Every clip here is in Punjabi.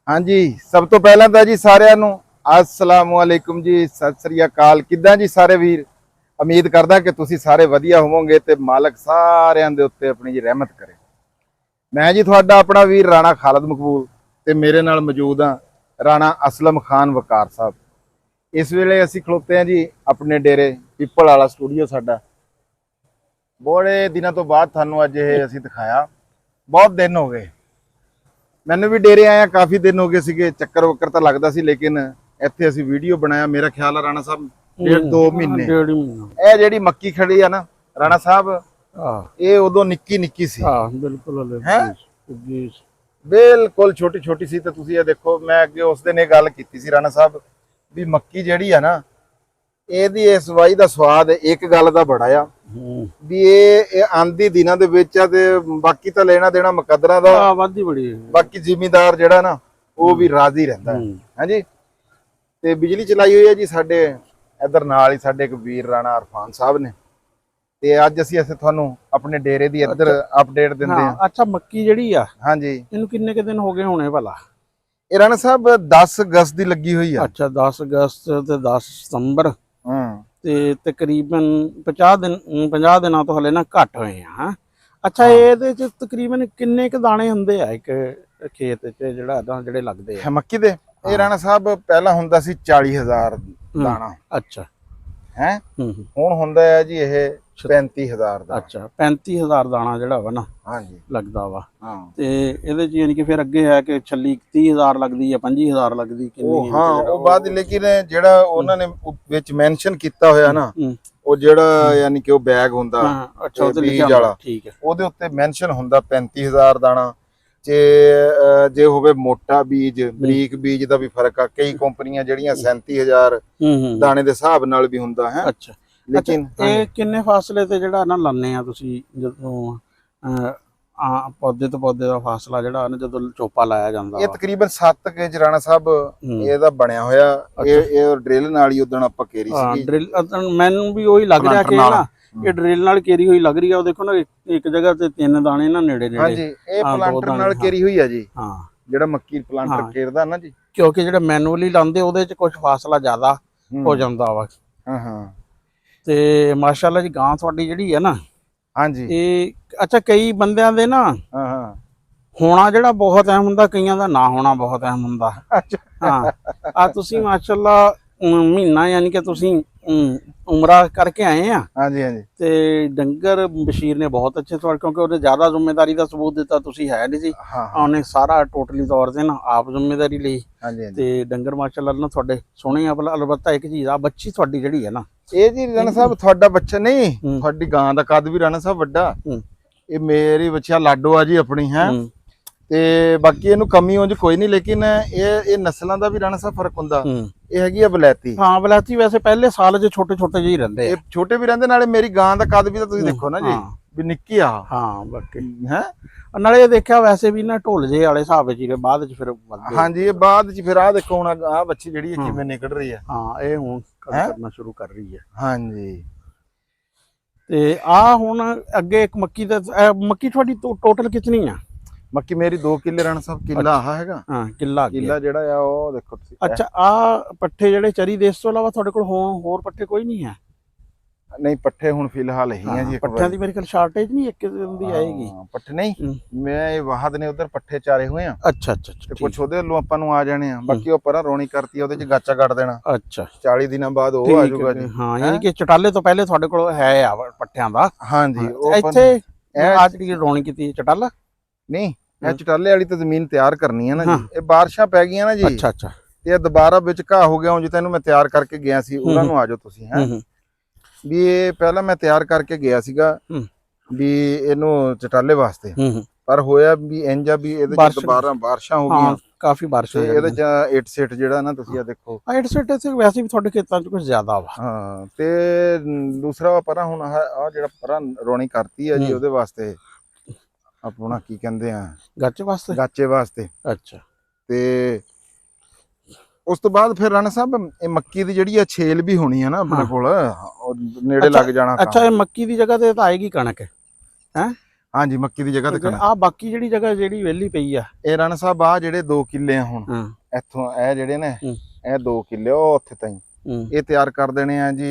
हाँ जी, सब तो पहला तो जी सारिਆਂ ਨੂੰ अस्सलामुअलैकुम जी, सत श्री अकाल। किद्दां जी सारे वीर। उम्मीद करदा कि तुसी सारे वधिया होवोगे ते मालक सारिਆਂ ਦੇ ਉੱਤੇ ਆਪਣੀ जी रहमत करे। मैं जी ਤੁਹਾਡਾ ਆਪਣਾ ਵੀਰ ਰਾਣਾ ਖਾਲਦ ਮਕਬੂਲ ਤੇ ਮੇਰੇ ਨਾਲ ਮੌਜੂਦ ਆ ਰਾਣਾ ਅਸਲਮ ਖਾਨ ਵਕਾਰ ਸਾਹਿਬ। ਇਸ ਵੇਲੇ ਅਸੀਂ ਖਲੋਤੇ ਆ ਜੀ ਆਪਣੇ ਡੇਰੇ ਪਿੱਪਲ ਵਾਲਾ ਸਟੂਡੀਓ ਸਾਡਾ। ਬੜੇ ਦਿਨਾਂ ਤੋਂ ਬਾਅਦ ਤੁਹਾਨੂੰ ਅੱਜ ਇਹ ਅਸੀਂ ਦਿਖਾਇਆ। ਬਹੁਤ ਦਿਨ ਹੋ ਗਏ ਮੈਨੂੰ ਵੀ ਡੇਰੇ ਆਇਆ, ਕਾਫੀ ਦਿਨ ਹੋ ਗਏ ਸੀਗੇ, ਚੱਕਰ ਵक्कर ਤਾਂ ਲੱਗਦਾ ਸੀ, ਲੇਕਿਨ ਇੱਥੇ ਅਸੀਂ ਵੀਡੀਓ ਬਣਾਇਆ। ਮੇਰਾ ਖਿਆਲ ਆ ਰਾਣਾ ਸਾਹਿਬ 1.5-2 ਮਹੀਨੇ। ਇਹ ਜਿਹੜੀ ਮੱਕੀ ਖੜੀ ਆ ਨਾ ਰਾਣਾ ਸਾਹਿਬ, ਇਹ ਉਦੋਂ ਨਿੱਕੀ ਨਿੱਕੀ ਸੀ। ਬਿਲਕੁਲ ਬਿਲਕੁਲ ਛੋਟੀ ਛੋਟੀ ਸੀ। ਤੇ ਤੁਸੀਂ ਇਹ ਦੇਖੋ, ਮੈਂ ਅੱਗੇ ਉਸ ਦਿਨ ਇਹ ਗੱਲ ਕੀਤੀ ਸੀ ਰਾਣਾ ਸਾਹਿਬ ਵੀ ਮੱਕੀ ਜਿਹੜੀ ਆ ਨਾ, ਇਹਦੀ ਇਸ ਵਾਈ ਦਾ ਸਵਾਦ ਇੱਕ ਗੱਲ ਦਾ ਬੜਾ ਆ ਵੀ ਇਹ ਆਂਦੀ ਦਿਨਾਂ ਦੇ ਵਿੱਚ ਆ, ਤੇ ਬਾਕੀ ਤਾਂ ਲੈਣਾ ਦੇਣਾ ਮੁਕੱਦਰਾਂ ਦਾ ਵਾਧੀ ਬੜੀ। ਬਾਕੀ ਜ਼ਿਮੀਂਦਾਰ ਜਿਹੜਾ ਨਾ ਉਹ ਵੀ ਰਾਜ਼ੀ ਰਹਿੰਦਾ ਹੈ। ਹਾਂਜੀ, ਤੇ ਬਿਜਲੀ ਚਲਾਈ ਹੋਈ ਹੈ ਜੀ ਸਾਡੇ ਇਧਰ ਨਾਲ ਹੀ ਸਾਡੇ ਇੱਕ ਵੀਰ ਰਾਣਾ ਅਰਫਾਨ ਸਾਹਿਬ ਨੇ। ਤੇ ਅੱਜ ਅਸੀਂ ਤੁਹਾਨੂੰ ਆਪਣੇ ਡੇਰੇ ਦੀ ਇੱਧਰ ਅਪਡੇਟ ਦਿੰਦੇ ਆ। ਅੱਛਾ, ਮੱਕੀ ਜਿਹੜੀ ਆ, ਹਾਂਜੀ, ਇਹਨੂੰ ਕਿੰਨੇ ਕੁ ਦਿਨ ਹੋ ਗਏ ਹੋਣੇ ਭਲਾ? ਇਹ ਰਾਣਾ ਸਾਹਿਬ 10 ਅਗਸਤ ਦੀ ਲੱਗੀ ਹੋਈ ਆ। ਅੱਛਾ, 10 ਅਗਸਤ ਤੇ 10 ਸਤੰਬਰ ਤੇ ਤਕਰੀਬਨ 50 ਦਿਨਾਂ ਤੋਂ ਹਲੇ ਨਾ ਘੱਟ ਹੋਏ ਆ। ਅੱਛਾ, ਇਹਦੇ ਚ ਤਕਰੀਬਨ ਕਿੰਨੇ ਕੁ ਦਾਣੇ ਹੁੰਦੇ ਆ ਇੱਕ ਖੇਤ ਚ ਜਿਹੜੇ ਲੱਗਦੇ ਆ ਮੱਕੀ ਦੇ? ਇਹ ਰਾਣਾ ਸਾਹਿਬ ਪਹਿਲਾਂ ਹੁੰਦਾ ਸੀ 40,000 ਦਾਣਾ। ਅੱਛਾ ਹੈ, ਹੁਣ ਹੁੰਦਾ ਹੈ ਜੀ ਇਹ 35,000 ਦਾ। ਅੱਛਾ, 35,000 ਦਾਣਾ ਜਿਹੜਾ ਵਾ ਨਾ, ਹਾਂਜੀ, ਲੱਗਦਾ ਵਾ। ਤੇ ਇਹਦੇ ਚ ਯਾਨੀ ਕਿ ਫਿਰ ਅੱਗੇ ਹੈ ਕਿ ਛੱਲੀ 30,000 ਲੱਗਦੀ ਆ, 25,000 ਲੱਗਦੀ, ਕਿੰਨੀ? ਉਹ ਬਾਅਦ, ਲੇਕਿਨ ਜਿਹੜਾ ਉਹਨਾਂ ਨੇ ਵਿੱਚ ਮੈਂਸ਼ਨ ਕੀਤਾ ਹੋਇਆ ਨਾ, ਉਹ ਜਿਹੜਾ ਯਾਨੀ ਕਿ ਉਹ ਬੈਗ ਹੁੰਦਾ ਬੀਜ ਵਾਲਾ, ਠੀਕ ਹੈ, ਉਹਦੇ ਉੱਤੇ ਮੈਂਸ਼ਨ ਹੁੰਦਾ 35,000 ਦਾਣਾ। ਜੇ ਹੋਵੇ ਮੋਟਾ ਬੀਜ, ਬਰੀਕ ਬੀਜ ਦਾ ਵੀ ਫਰਕ ਆ। ਕਈ ਕੰਪਨੀਆਂ ਜਿਹੜੀਆਂ 37,000 ਦਾਣੇ ਦੇ ਹਿਸਾਬ ਨਾਲ ਵੀ ਹੁੰਦਾ ਹੈ। ਅੱਛਾ, ਲੇਕਿਨ ਇਹ ਕਿੰਨੇ ਫਾਸਲੇ ਤੇ ਜਿਹੜਾ ਨਾ ਲਾਉਂਦੇ ਆ ਤੁਸੀਂ? ਜਦੋਂ ਪੌਦੇ ਤੋਂ ਪੌਦੇ ਦਾ ਫਾਸਲਾ ਜਿਹੜਾ ਨਾ, ਜਦੋਂ ਚੋਪਾ ਲਾਇਆ ਜਾਂਦਾ, ਇਹ ਤਕਰੀਬਨ 7 ਗੇਜ ਰਾਣਾ ਸਾਹਿਬ ਇਹਦਾ ਬਣਿਆ ਹੋਇਆ। ਇਹ ਡਰਿਲ ਨਾਲ ਹੀ ਉਦੋਂ ਆਪਾਂ ਕੇਰੀ ਸੀ। ਡਰਿਲ ਮੈਨੂੰ ਵੀ ਉਹੀ ਲੱਗ ਰਿਹਾ ਕਿ ਨਾ ਇਹ ਡਰਿਲ ਨਾਲ ਕੇਰੀ ਹੋਈ ਲੱਗ ਰਹੀ ਆ। ਉਹ ਦੇਖੋ ਨਾ, ਇੱਕ ਜਗ੍ਹਾ ਤੇ 3 ਦਾਣੇ ਨਾ ਨੇੜੇ ਨੇੜੇ। ਹਾਂਜੀ, ਇਹ ਪਲਾਂਟਰ ਨਾਲ ਕੇਰੀ ਹੋਈ ਆ ਜੀ। ਹਾਂ, ਜਿਹੜਾ ਮੱਕੀ ਪਲਾਂਟਰ ਕੇਰਦਾ ਨਾ ਜੀ, ਕਿਉਂਕਿ ਜਿਹੜਾ ਮੈਨੂਅਲੀ ਲਾਉਂਦੇ ਉਹਦੇ ਚ ਕੁਝ ਫਾਸਲਾ ਜ਼ਿਆਦਾ ਹੋ ਜਾਂਦਾ ਵਾ। ਹਾਂ, ਤੇ ਮਾਸ਼ਾਅੱਲਾ ਜੀ, ਗਾਂ ਤੁਹਾਡੀ ਜਿਹੜੀ ਹੈ ਨਾ, ਹਾਂਜੀ, ਇਹ ਅੱਛਾ, ਕਈ ਬੰਦਿਆਂ ਦੇ ਨਾ ਹੋਣਾ ਜਿਹੜਾ ਬਹੁਤ ਅਹਿਮ ਹੁੰਦਾ, ਕਈਆਂ ਦਾ ਨਾ ਹੋਣਾ ਬਹੁਤ ਅਹਿਮ ਹੁੰਦਾ। ਹਾਂ, ਆ ਤੁਸੀਂ ਮਾਸ਼ਾਅੱਲਾ ਮਹੀਨਾ ਯਾਨੀ ਕਿ ਤੁਸੀਂ ਉਮਰਾ ਕਰਕੇ ਆਏ ਆ। ਹਾਂਜੀ ਹਾਂਜੀ, ਤੇ ਡੰਗਰ ਬਸ਼ੀਰ ਨੇ ਬਹੁਤ ਅੱਛੇ ਤੁਹਾਡੇ, ਕਿਉਂਕਿ ਉਹਨੇ ਜ਼ਿਆਦਾ ਜ਼ਿੰਮੇਵਾਰੀ ਦਾ ਸਬੂਤ ਦਿੱਤਾ, ਤੁਸੀਂ ਹੈ ਨਹੀਂ ਸੀ। ਉਹਨੇ ਸਾਰਾ ਟੋਟਲੀ ਤੌਰ ਤੇ ਨਾ ਆਪ ਜ਼ਿੰਮੇਵਾਰੀ ਲਈ। ਤੇ ਡੰਗਰ ਮਾਸ਼ਾਅੱਲਾ ਨਾ ਤੁਹਾਡੇ ਸੋਹਣੇ ਆ। ਅਲਬੱਤਾ ਇੱਕ ਚੀਜ਼ ਆ, ਬੱਚੀ ਤੁਹਾਡੀ ਜਿਹੜੀ ਹੈ ਨਾ, ਇਹ ਜੀ ਰਾਣਾ ਸਾਹਿਬ ਤੁਹਾਡਾ ਬੱਚਾ ਨਹੀਂ, ਤੁਹਾਡੀ ਗਾਂ ਦਾ ਕੱਦ ਵੀ ਰਾਣਾ ਸਾਹਿਬ ਵੱਡਾ। ਇਹ ਮੇਰੀ ਬੱਚਾ ਲਾਡੋ ਆ ਜੀ ਆਪਣੀ ਹੈ। ਤੇ ਬਾਕੀ ਇਹਨੂੰ ਕਮੀ ਉਂਝ ਕੋਈ ਨਹੀਂ, ਲੇਕਿਨ ਇਹ ਨਸਲਾਂ ਦਾ ਵੀ ਰਾਣਾ ਸਾਹਿਬ ਫਰਕ ਹੁੰਦਾ। ਇਹ ਹੈਗੀ ਆ ਬਲੈਤੀ। ਹਾਂ, ਬਲੈਤੀ ਵੈਸੇ ਪਹਿਲੇ ਸਾਲ ਜੇ ਛੋਟੇ ਛੋਟੇ ਜਿਹੇ ਰਹਿੰਦੇ, ਇਹ ਛੋਟੇ ਵੀ ਰਹਿੰਦੇ। ਨਾਲੇ ਮੇਰੀ ਗਾਂ ਦਾ ਕੱਦ ਵੀ ਤਾਂ ਤੁਸੀਂ ਦੇਖੋ ਨਾ ਜੀ, ਵੀ ਨਿੱਕੀ ਆ। ਹਾਂ, ਬਾਕੀ ਹੈ। ਨਾਲੇ ਇਹ ਦੇਖਿਆ ਵੈਸੇ ਵੀ ਨਾ ਢੋਲ ਜੇ ਵਾਲੇ ਹਿਸਾਬ ਵਿੱਚ ਹੀ ਬਾਅਦ ਚ ਫਿਰ ਵੱਧਦੇ। ਹਾਂਜੀ, ਇਹ ਬਾਅਦ ਚ ਫਿਰ ਆਹ ਦੇਖੋ ਹੁਣ ਆਹ ਬੱਚੀ ਜਿਹੜੀ ਹੈ ਕਿਵੇਂ ਨਿਕਲ ਰਹੀ ਹੈ। ਹਾਂ, ਇਹ ਹੁਣ ਕਰਨਾ ਸ਼ੁਰੂ ਕਰ ਰਹੀ ਹੈ। ਹਾਂਜੀ, ਤੇ ਆ ਹੁਣ ਅੱਗੇ ਇੱਕ ਮੱਕੀ ਦਾ, ਮੱਕੀ ਤੁਹਾਡੀ ਟੋਟਲ ਕਿਤਨੀ ਆ? ਮੱਕੀ ਮੇਰੀ 2 ਕਿੱਲੇ ਰਾਣਾ ਸਾਹਿਬ। ਕਿੱਲਾ ਆਹ ਹੈਗਾ। ਹਾਂ, ਕਿੱਲਾ ਜਿਹੜਾ ਆ ਉਹ ਦੇਖੋ ਤੁਸੀਂ। ਅੱਛਾ, ਆ ਪੱਠੇ ਜਿਹੜੇ ਚਰੀ ਦੇ, ਇਸ ਤੋਂ ਇਲਾਵਾ ਤੁਹਾਡੇ ਕੋਲ ਹੋਰ ਪੱਠੇ ਕੋਈ ਨਹੀਂ ਹੈ? ਨਹੀਂ, ਪੱਠੇ ਹੁਣ ਫਿਲਹਾਲ ਹੀ ਆ ਜੀ। ਪੱਠਿਆਂ ਦੀ ਮੇਰੇ ਕੋਲ ਸ਼ਾਰਟੇਜ ਨਹੀਂ ਇੱਕ ਦਿਨ ਦੀ ਆਏਗੀ। ਪੱਠੇ ਨਹੀਂ, ਮੈਂ ਇਹ ਵਾਹਦ ਨੇ ਉਧਰ ਪੱਠੇ ਚਾਰੇ ਹੋਏ ਆ। ਅੱਛਾ ਅੱਛਾ, ਤੇ ਕੁਛ ਉਹਦੇ ਵੱਲੋਂ ਆਪਾਂ ਨੂੰ ਆ ਜਾਣੇ ਆ। ਬਾਕੀ ਉਹ ਪਰਾਂ ਰੋਣੀ ਕਰਤੀ, ਉਹਦੇ ਚ ਗਾਚਾ ਕੱਢ ਦੇਣਾ। ਅੱਛਾ, 40 ਦਿਨਾਂ ਬਾਅਦ ਉਹ ਆ ਜਾਊਗਾ ਜੀ। ਹਾਂ, ਯਾਨੀ ਕਿ ਚਟਾਲੇ ਤੋਂ ਪਹਿਲੇ ਤੁਹਾਡੇ ਕੋਲ ਹੈ ਆ ਪੱਠਿਆਂ ਦਾ? ਹਾਂਜੀ, ਇੱਥੇ ਆ ਜਿਹੜੀ ਰੋਣੀ ਕੀਤੀ ਚਟਾਲਾ ਨਹੀਂ, ਇਹ ਚਟਾਲੇ ਵਾਲੀ ਤਾਂ ਜ਼ਮੀਨ ਤਿਆਰ ਕਰਨੀ ਹੈ ਨਾ ਜੀ। ਇਹ ਬਾਰਿਸ਼ਾਂ ਪੈ ਗਈਆਂ ਨਾ ਜੀ। ਅੱਛਾ ਅੱਛਾ, ਤੇ ਇਹ ਦੁਬਾਰਾ ਵਿੱਚ ਘਾਹ ਹੋ ਗਿਆ। ਉਂਝ ਤੈਨੂੰ ਮੈਂ ਤਿਆਰ ਕਰਕੇ ਗਿਆ ਸੀ, ਉਹਨਾਂ ਨੂੰ ਆ ਜਾਓ ਤੁਸੀਂ। ਹੈ ਵੀ ਇਹ ਪਹਿਲਾਂ ਮੈਂ ਤਿਆਰ ਕਰਕੇ ਗਿਆ ਸੀਗਾ ਵੀ ਇਹਨੂੰ ਚਟਾਲੇ ਵਾਸਤੇ, ਪਰ ਹੋਇਆ ਵੀ ਇੰਜ ਆ ਵੀ ਇਹਦੇ ਚ ਦੁਬਾਰਾ ਬਾਰਿਸ਼ਾਂ ਹੋ ਗਈਆਂ, ਕਾਫੀ ਬਾਰਿਸ਼ਾਂ। ਇਹਦੇ ਚ 8 ਜਿਹੜਾ ਨਾ ਤੁਸੀਂ ਆ ਦੇਖੋ, 8 ਤੇ ਵੈਸੇ ਵੀ ਤੁਹਾਡੇ ਖੇਤਾਂ ਚ ਕੁਝ ਜ਼ਿਆਦਾ ਵਾ। ਹਾਂ, ਤੇ ਦੂਸਰਾ ਪਰਾਂ ਹੁਣ ਆ ਜਿਹੜਾ ਪਰਾਂ ਰੋਣੀ ਕਰਤੀ ਆ ਜੀ, ਉਹਦੇ ਵਾਸਤੇ ਆਪਣਾ ਕੀ ਕਹਿੰਦੇ ਆ, ਗਾਚੇ ਵਾਸਤੇ। ਅੱਛਾ, ਤੇ ਉਸ ਤੋਂ ਬਾਅਦ ਫਿਰ ਰਾਣਾ ਸਾਹਿਬ ਇਹ ਮੱਕੀ ਦੀ ਜਿਹੜੀ ਆ ਛੇਲ ਵੀ ਹੋਣੀ ਆ ਨਾ ਆਪਣੇ ਕੋਲ, ਨੇੜੇ ਲੱਗ ਜਾਣਾ। ਅੱਛਾ, ਇਹ ਮੱਕੀ ਦੀ ਜਗ੍ਹਾ ਤੇ ਤਾਂ ਆਏਗੀ ਕਣਕ? ਹੈ, ਹਾਂਜੀ ਮੱਕੀ ਦੀ ਜਗ੍ਹਾ ਤੇ ਕਣਕ। ਆ ਬਾਕੀ ਜਿਹੜੀ ਜਗ੍ਹਾ ਜਿਹੜੀ ਵਿਹਲੀ ਪਈ ਆ ਇਹ ਰਾਣਾ ਸਾਹਿਬ ਆ ਜਿਹੜੇ 2 ਕਿੱਲੇ ਆ ਹੁਣ ਹਾਂ ਇੱਥੋਂ ਇਹ ਜਿਹੜੇ ਨੇ ਇਹ 2 ਕਿੱਲੇ ਉਹ ਉੱਥੇ ਤਾਈਂ ਇਹ ਤਿਆਰ ਕਰ ਦੇਣੇ ਆ ਜੀ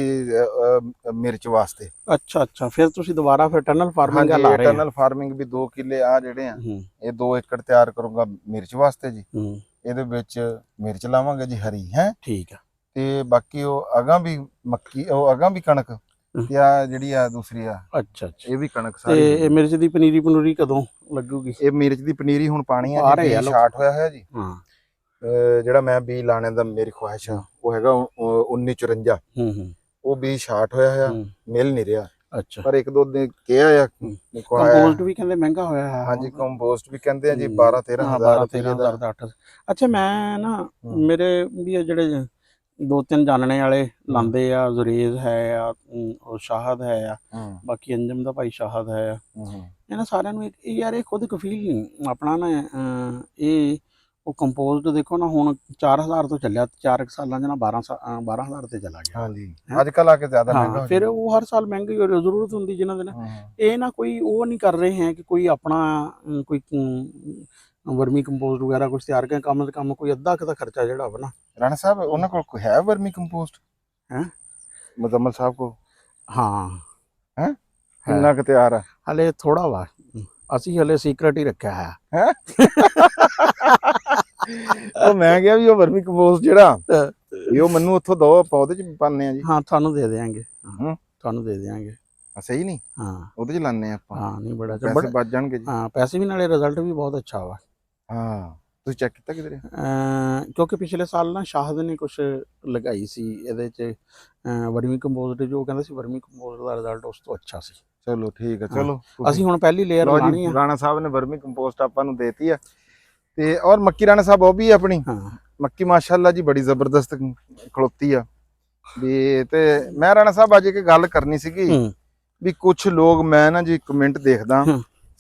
ਮਿਰਚ ਵਾਸਤੇ। ਅੱਛਾ ਅੱਛਾ, ਫਿਰ ਤੁਸੀਂ ਦੁਬਾਰਾ ਫਿਰ ਟਨਲ ਫਾਰਮਿੰਗ ਲਾ ਰਹੇ ਹੋ? ਟਨਲ ਫਾਰਮਿੰਗ ਵੀ 2 ਕਿੱਲੇ ਆ ਜਿਹੜੇ ਆ ਇਹ 2 ਏਕੜ ਤਿਆਰ ਕਰੂੰਗਾ ਮਿਰਚ ਵਾਸਤੇ ਜੀ। ਇਹਦੇ ਵਿੱਚ ਮਿਰਚ ਲਾਵਾਂਗੇ ਜੀ ਹਰੀ ਹੈ। ਠੀਕ ਆ। ਤੇ ਬਾਕੀ ਉਹ ਅਗਾਂ ਵੀ ਮੱਕੀ ਉਹ ਅਗਾਂ ਵੀ ਕਣਕ ਤੇ ਆ ਜਿਹੜੀ ਆ ਦੂਸਰੀ ਆ ਅੱਛਾ ਅੱਛਾ ਇਹ ਵੀ ਕਣਕ ਸਾਰੀ। ਤੇ ਇਹ ਮਿਰਚ ਦੀ ਪਨੀਰੀ ਕਦੋਂ ਲੱਗੂਗੀ? ਇਹ ਮਿਰਚ ਦੀ ਪਨੀਰੀ ਹੁਣ ਪਾਣੀ ਆ ਜੀ, ਸਟਾਰਟ ਹੋਇਆ ਹੈ ਜੀ। ਹਾਂ ਜਿਹੜਾ ਮੈਂ ਬੀ ਲਾਣੇ ਦਾ ਮੇਰੀ ਖੁਆਇਸ਼ ਆ ਉਹ ਹੈਗਾ 1954। ਉਹ ਬੀ ਸਟਾਰਟ ਹੋਇਆ ਹੈ, ਮਿਲ ਨਹੀਂ ਰਿਹਾ। ਅੱਛਾ, ਪਰ 1-2 ਦਿਨ ਕਿਹਾ ਆ ਕੰਪੋਸਟ ਵੀ ਕਹਿੰਦੇ ਮਹਿੰਗਾ ਹੋਇਆ ਹੈ। ਹਾਂਜੀ ਕੰਪੋਸਟ ਵੀ ਕਹਿੰਦੇ ਆ ਜੀ 12-13 ਹਜ਼ਾਰ ਦਾ 8। ਅੱਛਾ ਮੈਂ ਨਾ ਮੇਰੇ ਵੀ ਜਿਹੜੇ 2-3 ਜਾਣਨੇ ਵਾਲੇ ਲਾਂਦੇ ਆ, ਜ਼ੁਰੇਜ਼ ਹੈ ਆ, ਉਹ ਸ਼ਾਹਦ ਹੈ ਆ, ਬਾਕੀ ਅੰਜਮ ਦਾ ਭਾਈ ਸ਼ਾਹਦ ਹੈ ਆ। ਇਹਨਾਂ ਸਾਰਿਆਂ ਨੂੰ ਯਾਰ ਇਹ ਖੁਦ ਕਫੀਲ ਨਹੀਂ ਆਪਣਾ ਨਾ ਇਹ ਉਹ ਕੰਪੋਸਟ ਦੇਖੋ ਨਾ ਹੁਣ 4000 ਤੋਂ ਚੱਲਿਆ 4 ਸਾਲਾਂ ਚ ਨਾ 12000 ਤੇ ਚਲਾ ਗਿਆ। ਹਾਂਜੀ ਅੱਜ ਕੱਲ ਆ ਕੇ ਜ਼ਿਆਦਾ ਮਹਿੰਗਾ ਫਿਰ ਉਹ ਹਰ ਸਾਲ ਮਹਿੰਗੀ ਹੋ ਰਹੀ ਜ਼ਰੂਰਤ ਹੁੰਦੀ ਜਿਨ੍ਹਾਂ ਦੇ ਨਾ ਇਹ ਨਾ ਕੋਈ ਉਹ ਨਹੀਂ ਕਰ ਰਹੇ ਹੈ ਕਿ ਕੋਈ ਆਪਣਾ ਕੋਈ ਵਰਮੀ ਕੰਪੋਸਟ ਵਗੈਰਾ ਕੁਝ ਤਿਆਰ ਕੇ ਕੰਮ ਕੰਮ ਕੋਈ ਅੱਧਾ ਕੁ ਦਾ ਖਰਚਾ ਜਿਹੜਾ ਵਾ ਨਾ। ਰਾਣਾ ਸਾਹਿਬ ਉਹਨਾਂ ਕੋਲ ਕੋਈ ਹੈ ਵਰਮੀ ਕੰਪੋਸਟ ਹੈ ਮੁਜ਼ੰਮਲ ਸਾਹਿਬ ਕੋ? ਹਾਂ ਹੈ ਕਿੰਨਾ ਕੁ ਤਿਆਰ ਆ? ਹਲੇ ਥੋੜਾ ਵਾ, ਅਸੀਂ ਹਲੇ ਸੀਕ੍ਰੇਟ ਹੀ ਰੱਖਿਆ ਹੈ। ਉਹ ਮੈਂ ਕਿਹਾ ਵੀ ਉਹ ਵਰਮੀ ਕੰਪੋਸਟ ਜਿਹੜਾ ਇਹ ਉਹ ਮੈਨੂੰ ਉੱਥੋਂ ਦੋ ਆਪਾਂ ਉਹਦੇ ਚ ਪਾਉਂਦੇ ਆ ਜੀ। ਹਾਂ ਤੁਹਾਨੂੰ ਦੇ ਦੇਵਾਂਗੇ, ਤੁਹਾਨੂੰ ਦੇ ਦੇਵਾਂਗੇ। ਸਹੀ ਨਹੀਂ? ਹਾਂ ਉਹਦੇ ਚ ਲਾਣੇ ਆਪਾਂ। ਹਾਂ ਨਹੀਂ ਬੜਾ ਪੈਸੇ ਬਚ ਜਾਣਗੇ ਜੀ। ਹਾਂ ਪੈਸੇ ਵੀ ਨਾਲੇ ਰਿਜ਼ਲਟ ਵੀ ਬਹੁਤ ਅੱਛਾ ਵਾ। ਹਾਂ ਤੁਸੀਂ ਚੈੱਕ ਕੀਤਾ ਕਿਧਰੇ? ਕਿਉਂਕਿ ਪਿਛਲੇ ਸਾਲ ਨਾ ਸ਼ਾਹਦ ਨੇ ਕੁਝ ਲਗਾਈ ਸੀ ਇਹਦੇ ਚ ਵਰਮੀ ਕੰਪੋਸਟ, ਜੋ ਕਹਿੰਦਾ ਸੀ ਵਰਮੀ ਕੰਪੋਸਟ ਦਾ ਰਿਜ਼ਲਟ ਉਸ ਤੋਂ ਅੱਛਾ ਸੀ। ਚਲੋ ਠੀਕ ਹੈ, ਚਲੋ ਅਸੀਂ ਹੁਣ ਪਹਿਲੀ ਲੇਅਰ ਲਾਣੀ ਆ। ਰਾਣਾ ਸਾਹਿਬ ਨੇ ਵਰਮੀ ਕੰਪੋਸਟ ਆਪਾਂ ਨੂੰ ਦੇਤੀ ਆ ਤੇ ਔਰ ਮੱਕੀ ਰਾਣਾ ਸਾਹਿਬ ਉਹ ਵੀ ਆਪਣੀ ਮੱਕੀ ਮਾਸ਼ਾਅੱਲਾ ਜੀ ਬੜੀ ਜ਼ਬਰਦਸਤ ਖਲੋਤੀ ਆ ਵੀ। ਤੇ ਮੈਂ ਰਾਣਾ ਸਾਹਿਬ ਅੱਜ ਇੱਕ ਗੱਲ ਕਰਨੀ ਸੀਗੀ ਵੀ ਕੁਝ ਲੋਕ ਮੈਂ ਨਾ ਜੀ ਕਮੈਂਟ ਦੇਖਦਾ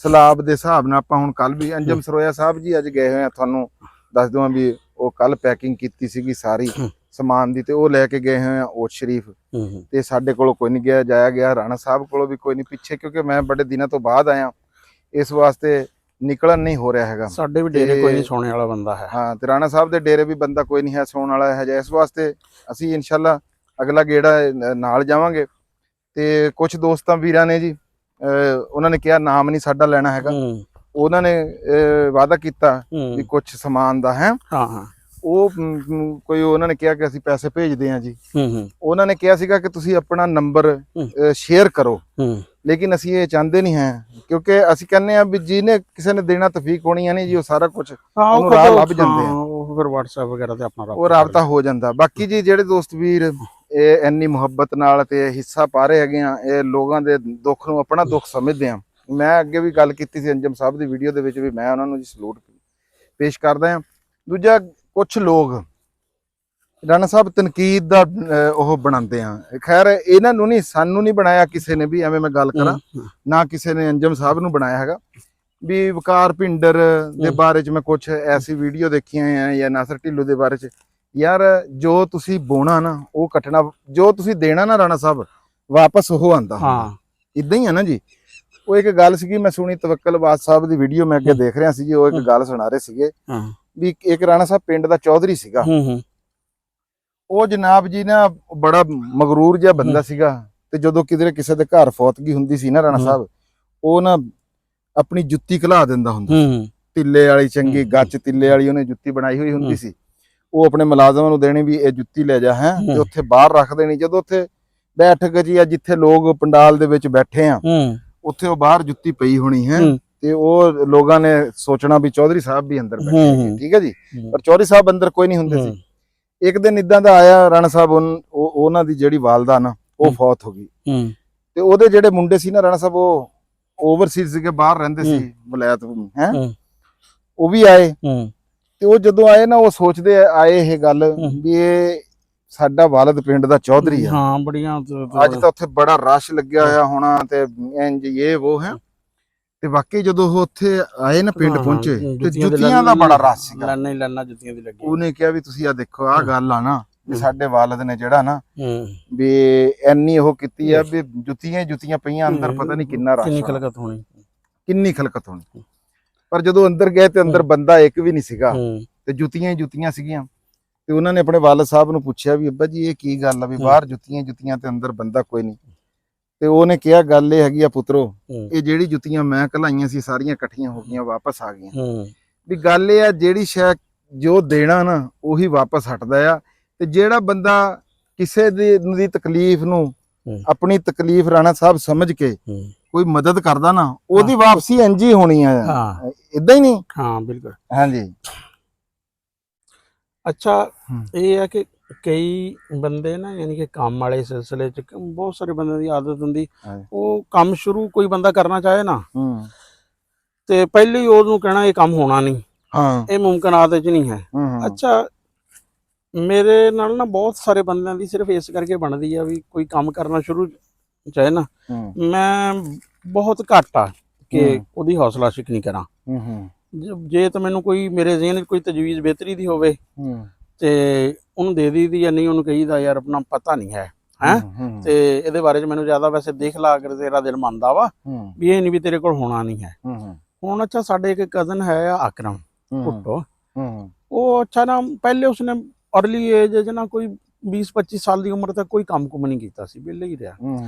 ਸਲਾਬ ਦੇ ਹਿਸਾਬ ਨਾਲ। ਆਪਾਂ ਹੁਣ ਕੱਲ ਵੀ ਅੰਜਮ ਸਰੋਇਆ ਸਾਹਿਬ ਜੀ ਅੱਜ ਗਏ ਹੋਏ ਆ, ਤੁਹਾਨੂੰ ਦੱਸ ਦਵਾਂ ਵੀ ਉਹ ਕੱਲ ਪੈਕਿੰਗ ਕੀਤੀ ਸੀਗੀ ਸਾਰੀ ਸਮਾਨ ਦੀ ਤੇ ਉਹ ਲੈ ਕੇ ਗਏ ਹੋਏ ਆ ਓਟ ਸ਼ਰੀਫ। ਤੇ ਸਾਡੇ ਕੋਲੋਂ ਕੋਈ ਨਹੀਂ ਜਾਇਆ ਗਿਆ, ਰਾਣਾ ਸਾਹਿਬ ਕੋਲੋਂ ਵੀ ਕੋਈ ਨਹੀਂ ਪਿੱਛੇ, ਕਿਉਂਕਿ ਮੈਂ ਬੜੇ ਦਿਨਾਂ ਤੋਂ ਬਾਅਦ ਆਇਆ ਇਸ ਵਾਸਤੇ ਨਿਕਲਣ ਨਹੀਂ ਹੋ ਰਿਹਾ ਹੈਗਾ। ਸਾਡੇ ਵੀ ਡੇਰੇ ਕੋਈ ਨਹੀਂ ਸੌਣੇ ਵਾਲਾ ਬੰਦਾ ਹੈ। ਹਾਂ ਤੇ ਰਾਣਾ ਸਾਹਿਬ ਦੇ ਡੇਰੇ ਵੀ ਬੰਦਾ ਕੋਈ ਨਹੀਂ ਹੈ ਸੌਣ ਵਾਲਾ ਹੈ। ਇਸ ਵਾਸਤੇ ਅਸੀਂ ਇਨਸ਼ਾਅੱਲਾ ਅਗਲਾ ਗੇੜਾ ਨਾਲ ਜਾਵਾਂਗੇ। ਤੇ ਕੁਝ ਦੋਸਤਾਂ ਵੀਰਾਂ ਨੇ ਜੀ ਉਹਨਾਂ ਨੇ ਕਿਹਾ ਨਾਮ ਨਹੀਂ ਸਾਡਾ ਲੈਣਾ ਹੈਗਾ। ਉਹਨਾਂ ਨੇ ਵਾਅਦਾ ਕੀਤਾ ਵੀ ਕੁਝ ਸਮਾਨ ਦਾ ਹੈ। ਉਹ ਕੋਈ ਉਹਨਾਂ ਨੇ ਕਿਹਾ ਕਿ ਅਸੀਂ ਪੈਸੇ ਭੇਜਦੇ ਹਾਂ ਜੀ। ਉਹਨਾਂ ਨੇ ਕਿਹਾ ਸੀਗਾ ਕਿ ਤੁਸੀਂ ਆਪਣਾ ਨੰਬਰ ਸ਼ੇਅਰ ਕਰੋ, ਲੇਕਿਨ ਅਸੀਂ ਇਹ ਚਾਹੁੰਦੇ ਨਹੀਂ ਹੈ ਕਿਉਂਕਿ ਅਸੀਂ ਕਹਿੰਦੇ ਆ ਵੀ ਜਿਹਨੇ ਕਿਸੇ ਨੇ ਦੇਣਾ ਤੌਫੀਕ ਹੋਣੀ ਹੈ ਨਹੀਂ ਜੀ ਉਹ ਸਾਰਾ ਕੁਝ ਉਹਨੂੰ ਰਾਹ ਲੱਭ ਜਾਂਦੇ ਆ, ਉਹ ਫਿਰ WhatsApp ਵਗੈਰਾ ਤੇ ਆਪਣਾ ਉਹ ਰਾਬਤਾ ਹੋ ਜਾਂਦਾ। ਬਾਕੀ ਜੀ ਜਿਹੜੇ ਦੋਸਤ ਵੀਰ ਇਹ ਇੰਨੀ ਮੁਹੱਬਤ ਨਾਲ ਤੇ ਹਿੱਸਾ ਪਾ ਰਹੇ ਹੈਗੇ ਆ, ਇਹ ਲੋਕਾਂ ਦੇ ਦੁੱਖ ਨੂੰ ਆਪਣਾ ਦੁੱਖ ਸਮਝਦੇ ਆ। ਮੈਂ ਅੱਗੇ ਵੀ ਗੱਲ ਕੀਤੀ ਸੀ ਅੰਜਮ ਸਾਹਿਬ ਦੀ ਵੀਡੀਓ ਦੇ ਵਿੱਚ ਵੀ, ਮੈਂ ਉਹਨਾਂ ਨੂੰ ਜੀ ਸਲੂਟ ਪੇਸ਼ ਕਰਦਾ ਆ। ਦੂਜਾ ਕੁਝ ਲੋਕ ਰਾਣਾ ਸਾਹਿਬ ਤਨਕੀਦ ਦਾ ਉਹ ਬਣਾਉਂਦੇ ਆ। ਖੈਰ ਇਹਨਾਂ ਨੂੰ ਨਹੀਂ, ਸਾਨੂੰ ਨਹੀਂ ਬਣਾਇਆ ਕਿਸੇ ਨੇ ਵੀ, ਐਵੇਂ ਮੈਂ ਗੱਲ ਕਰਾਂ ਨਾ ਕਿਸੇ ਨੇ ਅੰਜਮ ਸਾਹਿਬ ਨੂੰ ਬਣਾਇਆ ਹੈਗਾ ਵੀ। ਵਕਾਰ ਭਿੰਡਰ ਦੇ ਬਾਰੇ ਚ ਮੈਂ ਕੁਝ ਐਸੀ ਵੀਡੀਓ ਦੇਖੀਆਂ ਆ ਜਾਂ ਨਾਸਰ ਢਿੱਲੋਂ ਦੇ ਬਾਰੇ ਚ। ਯਾਰ ਜੋ ਤੁਸੀਂ ਬੋਣਾ ਨਾ ਉਹ ਕੱਟਣਾ, ਜੋ ਤੁਸੀਂ ਦੇਣਾ ਨਾ ਰਾਣਾ ਸਾਹਿਬ ਵਾਪਸ ਉਹ ਆਂਦਾ। ਹਾਂ ਇਦਾਂ ਹੀ ਆ ਨਾ ਜੀ। ਉਹ ਇੱਕ ਗੱਲ ਸੀਗੀ ਮੈਂ ਸੁਣੀ, ਤਵੱਕਲ ਬਾਦ ਸਾਹਿਬ ਦੀ ਵੀਡੀਓ ਮੈਂ ਅੱਗੇ ਦੇਖ ਰਿਹਾ ਸੀ ਜੀ। ਉਹ ਇੱਕ ਗੱਲ ਸੁਣਾ ਰਹੇ ਸੀਗੇ ਵੀ ਇੱਕ ਰਾਣਾ ਸਾਹਿਬ ਪਿੰਡ ਦਾ ਚੌਧਰੀ ਸੀਗਾ। ਉਹ ਜਨਾਬ ਜੀ ਨਾ ਬੜਾ ਮਗਰੂਰ ਜਿਹਾ ਬੰਦਾ ਸੀਗਾ ਤੇ ਜਦੋਂ ਕਿਧਰੇ ਕਿਸੇ ਦੇ ਘਰ ਫੌਤਗੀ ਹੁੰਦੀ ਸੀ ਨਾ ਰਾਣਾ ਸਾਹਿਬ, ਉਹ ਨਾ ਆਪਣੀ ਜੁੱਤੀ ਖਲਾ ਦਿੰਦਾ ਹੁੰਦਾ। ਤਿੱਲੇ ਵਾਲੀ ਚੰਗੀ ਗੱਚ ਤਿੱਲੇ ਵਾਲੀ ਉਹਨੇ ਜੁੱਤੀ ਬਣਾਈ ਹੋਈ ਹੁੰਦੀ ਸੀ। ਉਹ ਆਪਣੇ ਮੁਲਾਜ਼ਮਾਂ ਨੂੰ ਦੇਣੀ ਵੀ ਇਹ ਜੁੱਤੀ ਲੈ ਜਾ ਹੈ ਤੇ ਉੱਥੇ ਬਾਹਰ ਰੱਖ ਦੇਣੀ। ਜਦੋਂ ਉੱਥੇ ਬੈਠਕ ਜੀ ਆ ਜਿੱਥੇ ਲੋਕ ਪੰਡਾਲ ਦੇ ਵਿੱਚ ਬੈਠੇ ਆ ਉੱਥੇ ਉਹ ਬਾਹਰ ਜੁੱਤੀ ਪਈ ਹੋਣੀ ਹੈ ਤੇ ਉਹ ਲੋਕਾਂ ਨੇ ਸੋਚਣਾ ਵੀ ਚੌਧਰੀ ਸਾਹਿਬ ਵੀ ਅੰਦਰ ਬੈਠੇ। ਠੀਕ ਹੈ ਜੀ, ਪਰ ਚੌਧਰੀ ਸਾਹਿਬ ਅੰਦਰ ਕੋਈ ਨਹੀਂ ਹੁੰਦੇ ਸੀ। ਇੱਕ ਦਿਨ ਇਦਾਂ ਦਾ ਆਇਆ ਰਾਣਾ ਸਾਹਿਬ, ਉਹਨਾਂ ਦੀ ਜਿਹੜੀ ਵਾਲਦਾ ਨਾ ਉਹ ਫੌਤ ਹੋ ਗਈ ਤੇ ਉਹਦੇ ਜਿਹੜੇ ਮੁੰਡੇ ਸੀ ਨਾ ਰਾਣਾ ਸਾਹਿਬ ਉਹ ਓਵਰਸੀਜ਼ ਸੀਗੇ, ਬਾਹਰ ਰਹਿੰਦੇ ਸੀ ਵਲਾਇਤ ਹੈ। ਉਹ ਵੀ ਆਏ ਤੇ ਉਹ ਜਦੋਂ ਆਏ ਨਾ ਉਹ ਸੋਚਦੇ ਆਏ ਇਹ ਗੱਲ ਵੀ ਇਹ ਸਾਡਾ ਵਾਲਦ ਪਿੰਡ ਦਾ ਚੌਧਰੀ ਆ। ਹਾਂ ਬੜੀਆਂ ਅੱਜ ਤਾਂ ਉੱਥੇ ਬੜਾ ਰਸ਼ ਲੱਗਿਆ ਹੋਇਆ ਹੋਣਾ ਤੇ ਇੰਜ ਇਹ ਉਹ ਹੈ। ਤੇ ਵਾਕਈ ਜਦੋਂ ਉਹ ਉੱਥੇ ਆਏ ਨਾ ਪਿੰਡ ਪਹੁੰਚੇ ਤੇ ਜੁੱਤੀਆਂ ਦਾ ਬੜਾ ਰਸ਼ ਸੀਗਾ। ਲਾਨਾ ਜੁੱਤੀਆਂ ਦੀ ਲੱਗੀ। ਉਹਨੇ ਕਿਹਾ ਵੀ ਤੁਸੀਂ ਆ ਦੇਖੋ ਆਹ ਗੱਲ ਆ ਨਾ ਵੀ ਸਾਡੇ ਵਾਲਦ ਨੇ ਜਿਹੜਾ ਨਾ ਵੀ ਇੰਨੀ ਉਹ ਕੀਤੀ ਆ ਵੀ ਜੁੱਤੀਆਂ ਪਈਆਂ ਅੰਦਰ, ਪਤਾ ਨਹੀਂ ਕਿੰਨਾ ਰਸ਼ ਹੋਣੀ। ਕਿੰਨੀ ਖਲਕਤ ਹੋਣੀ। ਪਰ ਜਦੋਂ ਅੰਦਰ ਗਏ ਤੇ ਅੰਦਰ ਬੰਦਾ ਇੱਕ ਵੀ ਨਹੀਂ ਸੀਗਾ ਤੇ ਜੁੱਤੀਆਂ ਹੀ ਜੁੱਤੀਆਂ ਸੀਗੀਆਂ। ਤੇ ਉਹਨਾਂ ਨੇ ਆਪਣੇ ਵਾਲਦ ਸਾਹਿਬ ਨੂੰ ਪੁੱਛਿਆ ਵੀ ਅੱਬਾ ਜੀ ਇਹ ਕੀ ਗੱਲ ਆ ਵੀ ਬਾਹਰ ਜੁੱਤੀਆਂ ਜੁੱਤੀਆਂ ਤੇ ਅੰਦਰ ਬੰਦਾ ਕੋਈ ਨਹੀਂ। ਤੇ ਉਹਨੇ ਕਿਹਾ ਗੱਲ ਇਹ ਹੈਗੀ ਆ ਪੁੱਤਰੋ, ਇਹ ਜਿਹੜੀ ਜੁੱਤੀਆਂ ਮੈਂ ਘਲਾਈਆਂ ਸੀ ਸਾਰੀਆਂ ਇਕੱਠੀਆਂ ਹੋ ਗਈਆਂ, ਵਾਪਸ ਆ ਗਈਆਂ। ਵੀ ਗੱਲ ਇਹ ਆ ਜਿਹੜੀ ਸ਼ੈ ਜੋ ਦੇਣਾ ਨਾ ਉਹੀ ਵਾਪਸ ਹਟਦਾ ਆ। ਤੇ ਜਿਹੜਾ ਬੰਦਾ ਕਿਸੇ ਦੀ ਤਕਲੀਫ ਨੂੰ ਆਪਣੀ ਤਕਲੀਫ ਰਾਣਾ ਸਾਹਿਬ ਸਮਝ ਕੇ ਕੋਈ ਮਦਦ ਕਰਦਾ ਨਾ ਉਹਦੀ ਵਾਪਸੀ ਇੰਝ ਹੀ ਹੋਣੀ ਆ, ਇਦਾਂ ਹੀ ਨਹੀਂ। ਹਾਂ ਬਿਲਕੁਲ। ਹਾਂਜੀ। ਅੱਛਾ, ਇਹ ਹੈ ਕਿ ਕਈ ਬੰਦੇ ਨਾ ਯਾਨੀ ਕਿ ਕੰਮ ਵਾਲੇ ਸਿਲਸਿਲੇ ਚ ਬਹੁਤ ਸਾਰੇ ਬੰਦਿਆਂ ਦੀ ਆਦਤ ਹੁੰਦੀ, ਉਹ ਕੰਮ ਸ਼ੁਰੂ ਕੋਈ ਬੰਦਾ ਕਰਨਾ ਚਾਹੇ ਨਾ ਤੇ ਪਹਿਲੇ ਹੀ ਉਹਨੂੰ ਕਹਿਣਾ ਇਹ ਕੰਮ ਹੋਣਾ ਨਹੀਂ, ਇਹ ਮੁਮਕਿਨਾਤ ਚ ਨਹੀਂ ਹੈ। ਅੱਛਾ, ਮੇਰੇ ਨਾਲ ਨਾ ਬਹੁਤ ਸਾਰੇ ਬੰਦਿਆਂ ਦੀ ਸਿਰਫ ਇਸ ਕਰਕੇ ਬਣਦੀ ਆ ਵੀ ਕੋਈ ਕੰਮ ਕਰਨਾ ਸ਼ੁਰੂ ਚਾਹੇ ਨਾ, ਮੈਂ ਬਹੁਤ ਘੱਟ ਆ ਕਿ ਉਹਦੀ ਹੌਸਲਾ ਸ਼ਿਕਨੀ ਕਰਾਂ। ਜੇ ਤਾਂ ਮੈਨੂੰ ਕੋਈ ਮੇਰੇ ਜ਼ਿਹਨ 'ਚ ਕੋਈ ਤਜਵੀਜ਼ ਬਿਹਤਰੀ ਦੀ ਹੋਵੇ ਤੇ ਉਹਨੂੰ ਦੇ ਦੀ ਜਾਂ ਨਹੀਂ ਉਹਨੂੰ ਕਹੀਦਾ ਯਾਰ ਆਪਣਾ ਪਤਾ ਨਹੀਂ ਹੈ ਤੇ ਇਹਦੇ ਬਾਰੇ 'ਚ ਮੈਨੂੰ ਜ਼ਿਆਦਾ ਵੈਸੇ ਦੇਖ ਲਾ ਕਰ ਤੇਰਾ ਦਿਲ ਮੰਨਦਾ ਵਾ ਵੀ ਇਹ ਨਹੀਂ ਵੀ ਤੇਰੇ ਕੋਲ ਹੋਣਾ ਨਹੀਂ ਹੈ। ਹੁਣ ਅੱਛਾ, ਸਾਡੇ ਇੱਕ ਕਜ਼ਨ ਹੈ ਅਕਰਮ ਭੁੱਟੋ, ਉਹ ਅੱਛਾ ਨਾ ਪਹਿਲੇ ਉਸਨੇ अर्ਲੀ ਏਜ 'ਚ ਨਾ ਕੋਈ 20-25 ਸਾਲ ਦੀ ਉਮਰ ਤੱਕ ਕੋਈ ਕੰਮ ਕੁਮ ਨਹੀਂ ਕੀਤਾ ਸੀ, ਵਿਹਲੇ ਹੀ ਰਿਹਾ।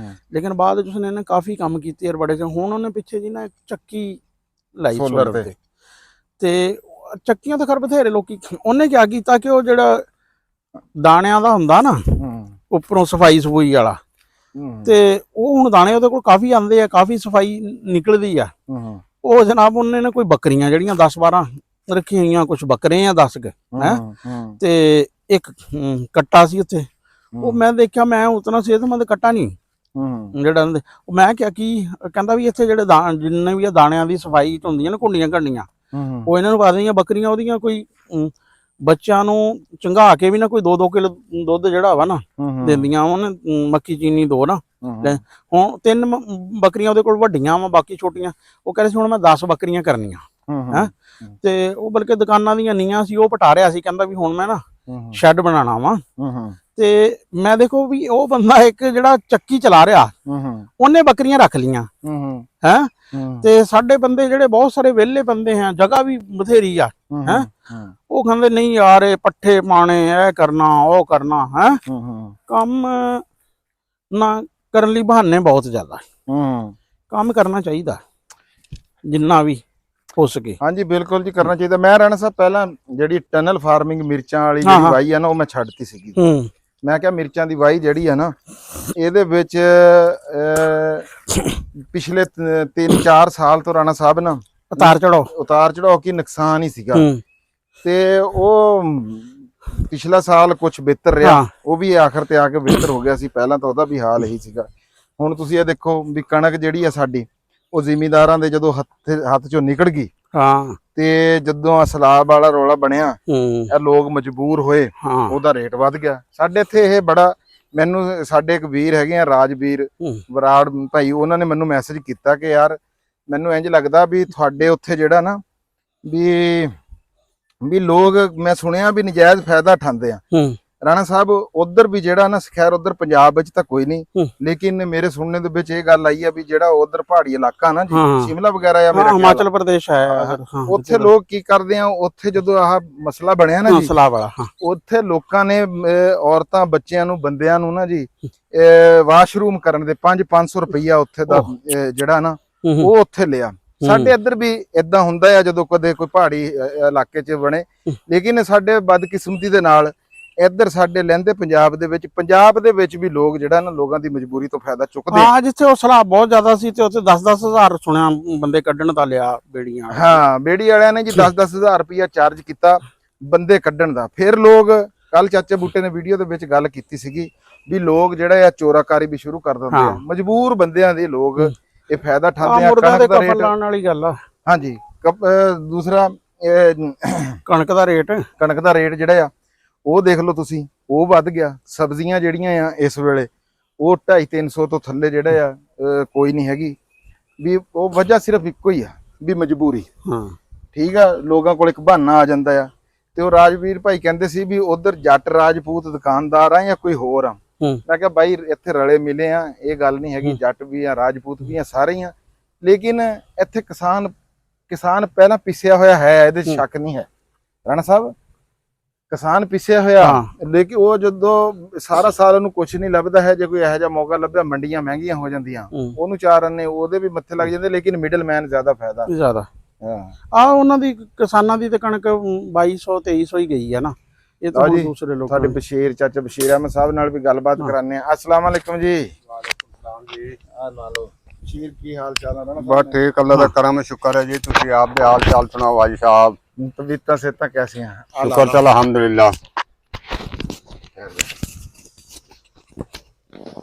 ਲੇਕਿਨ ਬਾਅਦ ਵਿੱਚ ਉਸਨੇ ਨਾ ਕਾਫੀ ਕੰਮ ਕੀਤੇ ਯਾਰ ਬੜੇ। ਹੁਣ ਉਹਨੇ ਪਿੱਛੇ ਜੀ ਨਾ ਇੱਕ ਚੱਕੀ ਲਾਈ ਸੋਲਰ ਤੇ ਚੱਕੀਆਂ ਤਾਂ ਖਰ ਬਥੇਰੇ ਲੋਕੀ। ਉਹਨੇ ਕੀ ਕੀਤਾ ਕਿ ਉਹ ਜਿਹੜਾ ਦਾਣਿਆਂ ਦਾ ਹੁੰਦਾ ਨਾ ਉੱਪਰੋਂ ਸਫਾਈ ਸਫੂਈ ਵਾਲਾ, ਤੇ ਉਹ ਹੁਣ ਦਾਣੇ ਉਹਦੇ ਕੋਲ ਕਾਫੀ ਆਉਂਦੇ ਆ, ਕਾਫੀ ਸਫਾਈ ਨਿਕਲਦੀ ਆ। ਉਹ ਜਨਾਬ ਉਹਨੇ ਨਾ ਕੋਈ ਬੱਕਰੀਆਂ ਜਿਹੜੀਆਂ 10-12 ਰੱਖੀਆਂ ਹੋਈਆਂ, ਕੁਛ ਬੱਕਰੇ ਆ 10 ਕੁ ਤੇ ਇੱਕ ਕੱਟਾ ਸੀ ਉੱਥੇ। ਉਹ ਮੈਂ ਦੇਖਿਆ, ਮੈਂ ਉਤਨਾ ਸਿਹਤਮੰਦ ਕੱਟਾ ਨਹੀਂ ਜਿਹੜਾ ਮੈਂ ਕਿਹਾ ਕੀ ਕਹਿੰਦਾ ਵੀ ਇੱਥੇ ਜਿਹੜੇ ਜਿੰਨੇ ਵੀ ਆ ਦਾਣਿਆਂ ਦੀ ਸਫਾਈ ਹੁੰਦੀਆਂ ਨਾ ਕੁੰਡੀਆਂ ਘੰਡੀਆਂ, ਉਹ ਇਹਨਾਂ ਨੂੰ ਪਾ ਦਿੰਦੀਆਂ ਬੱਕਰੀਆਂ ਉਹਦੀਆਂ। ਕੋਈ ਬੱਚਿਆਂ ਨੂੰ ਚੰਗਾ ਕੇ ਵੀ ਨਾ ਕੋਈ 2-2 ਕਿਲੋ ਦੁੱਧ ਜਿਹੜਾ ਵਾ ਨਾ ਦਿੰਦੀਆਂ ਉਹਨੇ, ਮੱਕੀ ਚੀਨੀ 2 ਨਾ। ਹੁਣ 3 ਬੱਕਰੀਆਂ ਉਹਦੇ ਕੋਲ ਵੱਡੀਆਂ ਵਾ, ਬਾਕੀ ਛੋਟੀਆਂ। ਉਹ ਕਹਿੰਦੇ ਸੀ ਹੁਣ ਮੈਂ 10 ਬੱਕਰੀਆਂ ਕਰਨੀਆਂ ਤੇ ਉਹ ਬਲਕਿ ਦੁਕਾਨਾਂ ਦੀਆਂ ਨੀਆਂ ਸੀ ਉਹ ਪਟਾ ਰਿਹਾ ਸੀ। ਕਹਿੰਦਾ ਵੀ ਹੁਣ ਮੈਂ ਨਾ ਸ਼ੈੱਡ ਬਣਾਉਣਾ ਵਾ। ਤੇ ਮੈਂ ਦੇਖੋ ਵੀ ਉਹ ਬੰਦਾ ਇੱਕ ਜਿਹੜਾ ਚੱਕੀ ਚਲਾ ਰਿਹਾ ਉਹਨੇ ਬੱਕਰੀਆਂ ਰੱਖ ਲੀਆਂ ਤੇ ਸਾਡੇ ਬੰਦੇ ਜਿਹੜੇ ਬਹੁਤ ਸਾਰੇ ਵਿਹਲੇ ਬੰਦੇ ਆ, ਜਗ੍ਹਾ ਵੀ ਬਥੇਰੀ ਆ ਉਹ ਕਹਿੰਦੇ ਨਹੀਂ ਯਾਰ ਇਹ ਪੱਠੇ ਪਾਣੇ, ਇਹ ਕਰਨਾ ਉਹ ਕਰਨਾ ਕੰਮ ਨਾ ਕਰਨ ਲਈ ਬਹਾਨੇ ਬਹੁਤ ਜ਼ਿਆਦਾ। ਕੰਮ ਕਰਨਾ ਚਾਹੀਦਾ ਜਿੰਨਾ ਵੀ ਹੋ ਸਕੇ। ਹਾਂਜੀ ਬਿਲਕੁਲ ਜੀ, ਕਰਨਾ ਚਾਹੀਦਾ। ਮੈਂ ਰਾਣਾ ਸਾਹਿਬ ਪਹਿਲਾਂ ਜਿਹੜੀ ਟਨਲ ਫਾਰਮਿੰਗ ਮਿਰਚਾਂ ਵਾਲੀ ਜਿਹੜੀ ਵਾਈ ਆ ਨਾ ਉਹ ਮੈਂ ਛੱਡਤੀ ਸੀਗੀ। ਮੈਂ ਕਿਹਾ ਮਿਰਚਾਂ ਦੀ ਵਾਈ ਜਿਹੜੀ ਆ ਨਾ ਇਹਦੇ ਵਿੱਚ ਪਿਛਲੇ 3-4 ਸਾਲ ਤੋਂ ਰਾਣਾ ਸਾਹਿਬ ਨਾ ਉਤਾਰ ਚੜਾਓ ਕੀ ਨੁਕਸਾਨ ਹੀ ਸੀਗਾ। ਤੇ ਉਹ ਪਿਛਲਾ ਸਾਲ ਕੁਝ ਬਿਹਤਰ ਰਿਹਾ, ਉਹ ਵੀ ਆਖਰ ਤੇ ਆ ਕੇ ਬਿਹਤਰ ਹੋ ਗਿਆ ਸੀ। ਪਹਿਲਾਂ ਤਾਂ ਉਹਦਾ ਵੀ ਹਾਲ ਇਹੀ ਸੀਗਾ। ਹੁਣ ਤੁਸੀਂ ਇਹ ਦੇਖੋ ਵੀ ਕਣਕ ਜਿਹੜੀ ਆ ਸਾਡੀ ਉਹ ਜ਼ਿਮੀਂਦਾਰਾਂ ਦੇ ਜਦੋਂ ਹੱਥ ਚੋਂ ਨਿਕਲ ਗਈ ਤੇ ਜਦੋਂ ਸਲਾਬ ਵਾਲਾ ਰੌਲਾ ਬਣਿਆ ਇਹ ਲੋਕ ਮਜਬੂਰ ਹੋਏ, ਉਹਦਾ ਰੇਟ ਵੱਧ ਗਿਆ। ਸਾਡੇ ਇੱਥੇ ਇਹ ਬੜਾ, ਮੈਨੂੰ ਸਾਡੇ ਇੱਕ ਵੀਰ ਹੈਗੇ ਆ ਰਾਜਵੀਰ ਬਰਾੜ ਭਾਈ, ਉਹਨਾਂ ਨੇ ਮੈਨੂੰ ਮੈਸੇਜ ਕੀਤਾ ਕਿ ਯਾਰ ਮੈਨੂੰ ਇੰਝ ਲੱਗਦਾ ਵੀ ਤੁਹਾਡੇ ਉੱਥੇ ਜਿਹੜਾ ਨਾ ਵੀ ਲੋਕ ਮੈਂ ਸੁਣਿਆ ਵੀ ਨਜਾਇਜ਼ ਫਾਇਦਾ ਉਠਾਉਂਦੇ ਆ। ਰਾਣਾ ਸਾਹਿਬ ਉਧਰ ਵੀ ਜਿਹੜਾ ਨਾ ਖੈਰ ਉਧਰ ਪੰਜਾਬ ਵਿੱਚ ਤਾਂ ਕੋਈ ਨਹੀਂ, ਲੇਕਿਨ ਮੇਰੇ ਸੁਣਨੇ ਦੇ ਵਿੱਚ ਇਹ ਗੱਲ ਆਈ ਆ ਵੀ ਜਿਹੜਾ ਉਧਰ ਪਹਾੜੀ ਇਲਾਕਾ ਨਾ ਜੀ ਸ਼ਿਮਲਾ ਵਗੈਰਾ ਆ, ਮੇਰਾ ਹਿਮਾਚਲ ਪ੍ਰਦੇਸ਼ ਹੈ, ਉੱਥੇ ਲੋਕ ਕੀ ਕਰਦੇ ਆ, ਉੱਥੇ ਜਦੋਂ ਆਹ ਮਸਲਾ ਬਣਿਆ ਨਾ ਜੀ ਉੱਥੇ ਲੋਕਾਂ ਨੇ ਔਰਤਾਂ ਬੱਚਿਆਂ ਨੂੰ ਬੰਦਿਆਂ ਨੂੰ ਨਾ ਜੀ ਵਾਸ਼ਰੂਮ ਕਰਨ ਦੇ 500 ਰੁਪਈਆ ਉੱਥੇ ਦਾ ਜਿਹੜਾ ਨਾ ਉਹ ਉੱਥੇ ਲਿਆ। ਸਾਡੇ ਇੱਧਰ ਵੀ ਏਦਾਂ ਹੁੰਦਾ ਆ ਜਦੋਂ ਕਦੇ ਕੋਈ ਪਹਾੜੀ ਇਲਾਕੇ 'ਚ ਬਣੇ, ਲੇਕਿਨ ਸਾਡੇ ਬਦਕਿਸਮਤੀ ਦੇ ਨਾਲ ਇੱਧਰ ਸਾਡੇ ਲਹਿੰਦੇ ਪੰਜਾਬ ਦੇ ਵਿੱਚ ਵੀ ਲੋਕ ਜਿਹੜਾ ਨਾ ਲੋਕਾਂ ਦੀ ਮਜਬੂਰੀ ਤੋਂ ਫਾਇਦਾ ਚੁੱਕਦੇ ਆ। ਜਿੱਥੇ ਉਹ ਸਲਾਹ ਬਹੁਤ ਜ਼ਿਆਦਾ ਸੀ ਤੇ ਉੱਥੇ 10-10 ਹਜ਼ਾਰ ਸੁਣਿਆ ਬੰਦੇ ਕੱਢਣ ਦਾ ਲਿਆ ਬੇੜੀਆਂ। ਬੇੜੀ ਵਾਲਿਆਂ ਨੇ ਜੀ 10-10 ਹਜ਼ਾਰ ਰੁਪਇਆ ਚਾਰਜ ਕੀਤਾ ਬੰਦੇ ਕੱਢਣ ਦਾ। ਫਿਰ ਲੋਕ ਕੱਲ ਚਾਚੇ ਬੂਟੇ ਨੇ ਵੀਡੀਓ ਦੇ ਵਿੱਚ ਗੱਲ ਕੀਤੀ ਸੀਗੀ ਵੀ ਲੋਕ ਜਿਹੜਾ ਆ ਚੋਰਾਕਾਰੀ ਵੀ ਸ਼ੁਰੂ ਕਰ ਦਿੰਦੇ ਆ। ਮਜਬੂਰ ਬੰਦਿਆਂ ਦੇ ਲੋਕ ਇਹ ਫਾਇਦਾ ਉਠਾਉਂਦੇ ਆ। ਕਣਕ ਦਾ ਰੇਟ ਵਾਲੀ ਗੱਲ ਆ। ਹਾਂਜੀ, ਦੂਸਰਾ ਕਣਕ ਦਾ ਰੇਟ ਜਿਹੜਾ ਆ ਉਹ ਦੇਖ ਲਓ ਤੁਸੀਂ, ਉਹ ਵੱਧ ਗਿਆ। ਸਬਜ਼ੀਆਂ ਜਿਹੜੀਆਂ ਆ ਇਸ ਵੇਲੇ ਉਹ 250-300 ਤੋਂ ਥੱਲੇ ਜਿਹੜਾ ਆ ਕੋਈ ਨਹੀਂ ਹੈਗੀ। ਵੀ ਉਹ ਵਜ੍ਹਾ ਸਿਰਫ ਇੱਕੋ ਹੀ ਆ ਵੀ ਮਜਬੂਰੀ। ਠੀਕ ਆ, ਲੋਕਾਂ ਕੋਲ ਇੱਕ ਬਹਾਨਾ ਆ ਜਾਂਦਾ ਆ। ਤੇ ਉਹ ਰਾਜਵੀਰ ਭਾਈ ਕਹਿੰਦੇ ਸੀ ਵੀ ਉਧਰ ਜੱਟ ਰਾਜਪੂਤ ਦੁਕਾਨਦਾਰ ਆ ਜਾਂ ਕੋਈ ਹੋਰ ਆ। ਮੈਂ ਕਿਹਾ ਬਾਈ ਇੱਥੇ ਰਲੇ ਮਿਲੇ ਆ, ਇਹ ਗੱਲ ਨਹੀਂ ਹੈਗੀ। ਜੱਟ ਵੀ ਆ ਰਾਜਪੂਤ ਵੀ ਆ, ਸਾਰੇ ਹੀ ਆ। ਲੇਕਿਨ ਇੱਥੇ ਕਿਸਾਨ ਪਹਿਲਾਂ ਪਿਸਿਆ ਹੋਇਆ ਹੈ, ਇਹਦੇ 'ਚ ਸ਼ੱਕ ਨਹੀਂ ਹੈ ਰਾਣਾ ਸਾਹਿਬ। ਕਿਸਾਨ ਪਿਸਿਆ ਹੋਇਆ, ਲੇਕਿਨ ਉਹ ਜਦੋਂ ਸਾਰਾ ਸਾਲ ਉਹਨੂੰ ਕੁਝ ਨਹੀਂ ਲੱਭਦਾ ਹੈ, ਜੇ ਕੋਈ ਇਹੋ ਜਿਹਾ ਮੌਕਾ ਲੱਭਿਆ ਮੰਡੀਆਂ ਮਹਿੰਗੀਆਂ ਹੋ ਜਾਂਦੀਆਂ, ਉਹਨੂੰ 4 ਅੰਨੇ ਉਹਦੇ ਵੀ ਮੱਥੇ ਲੱਗ ਜਾਂਦੇ, ਲੇਕਿਨ ਮਿਡਲਮੈਨ ਜ਼ਿਆਦਾ ਫਾਇਦਾ ਜ਼ਿਆਦਾ। ਉਹਨਾਂ ਦੀ ਕਿਸਾਨਾਂ ਦੀ ਤੇ ਕਣਕ 2200 2300 ਹੀ ਗਈ ਹੈ ਨਾ। ਇਹ ਤਾਂ ਦੂਸਰੇ ਲੋਕ ਸਾਡੇ ਬਸ਼ੀਰ ਚਾਚਾ ਬਸ਼ੀਰ ਅਹਿਮਦ ਸਾਹਿਬ ਨਾਲ ਵੀ ਗੱਲਬਾਤ ਕਰਾਨੇ ਆ। अस्सलाम वालेकुम जी। ਆ ਲਾ ਲੋ ਬਸ਼ੀਰ, ਕੀ ਹਾਲ ਚਾਲ ਹੈ ਰਾਣਾ? ਬਸ ਠੀਕ, ਅੱਲਾ ਦਾ ਕਰਮ ਸ਼ੁਕਰ ਹੈ ਜੀ। ਤੁਸੀਂ ਆਪ ਦੇ ਹਾਲ ਚਾਲ ਸੁਣਾਓ ਭਾਈ ਸਾਹਿਬ? तबीयत सेहत कैसी हैं? शुक्र चल अल्हम्दुलिल्लाह।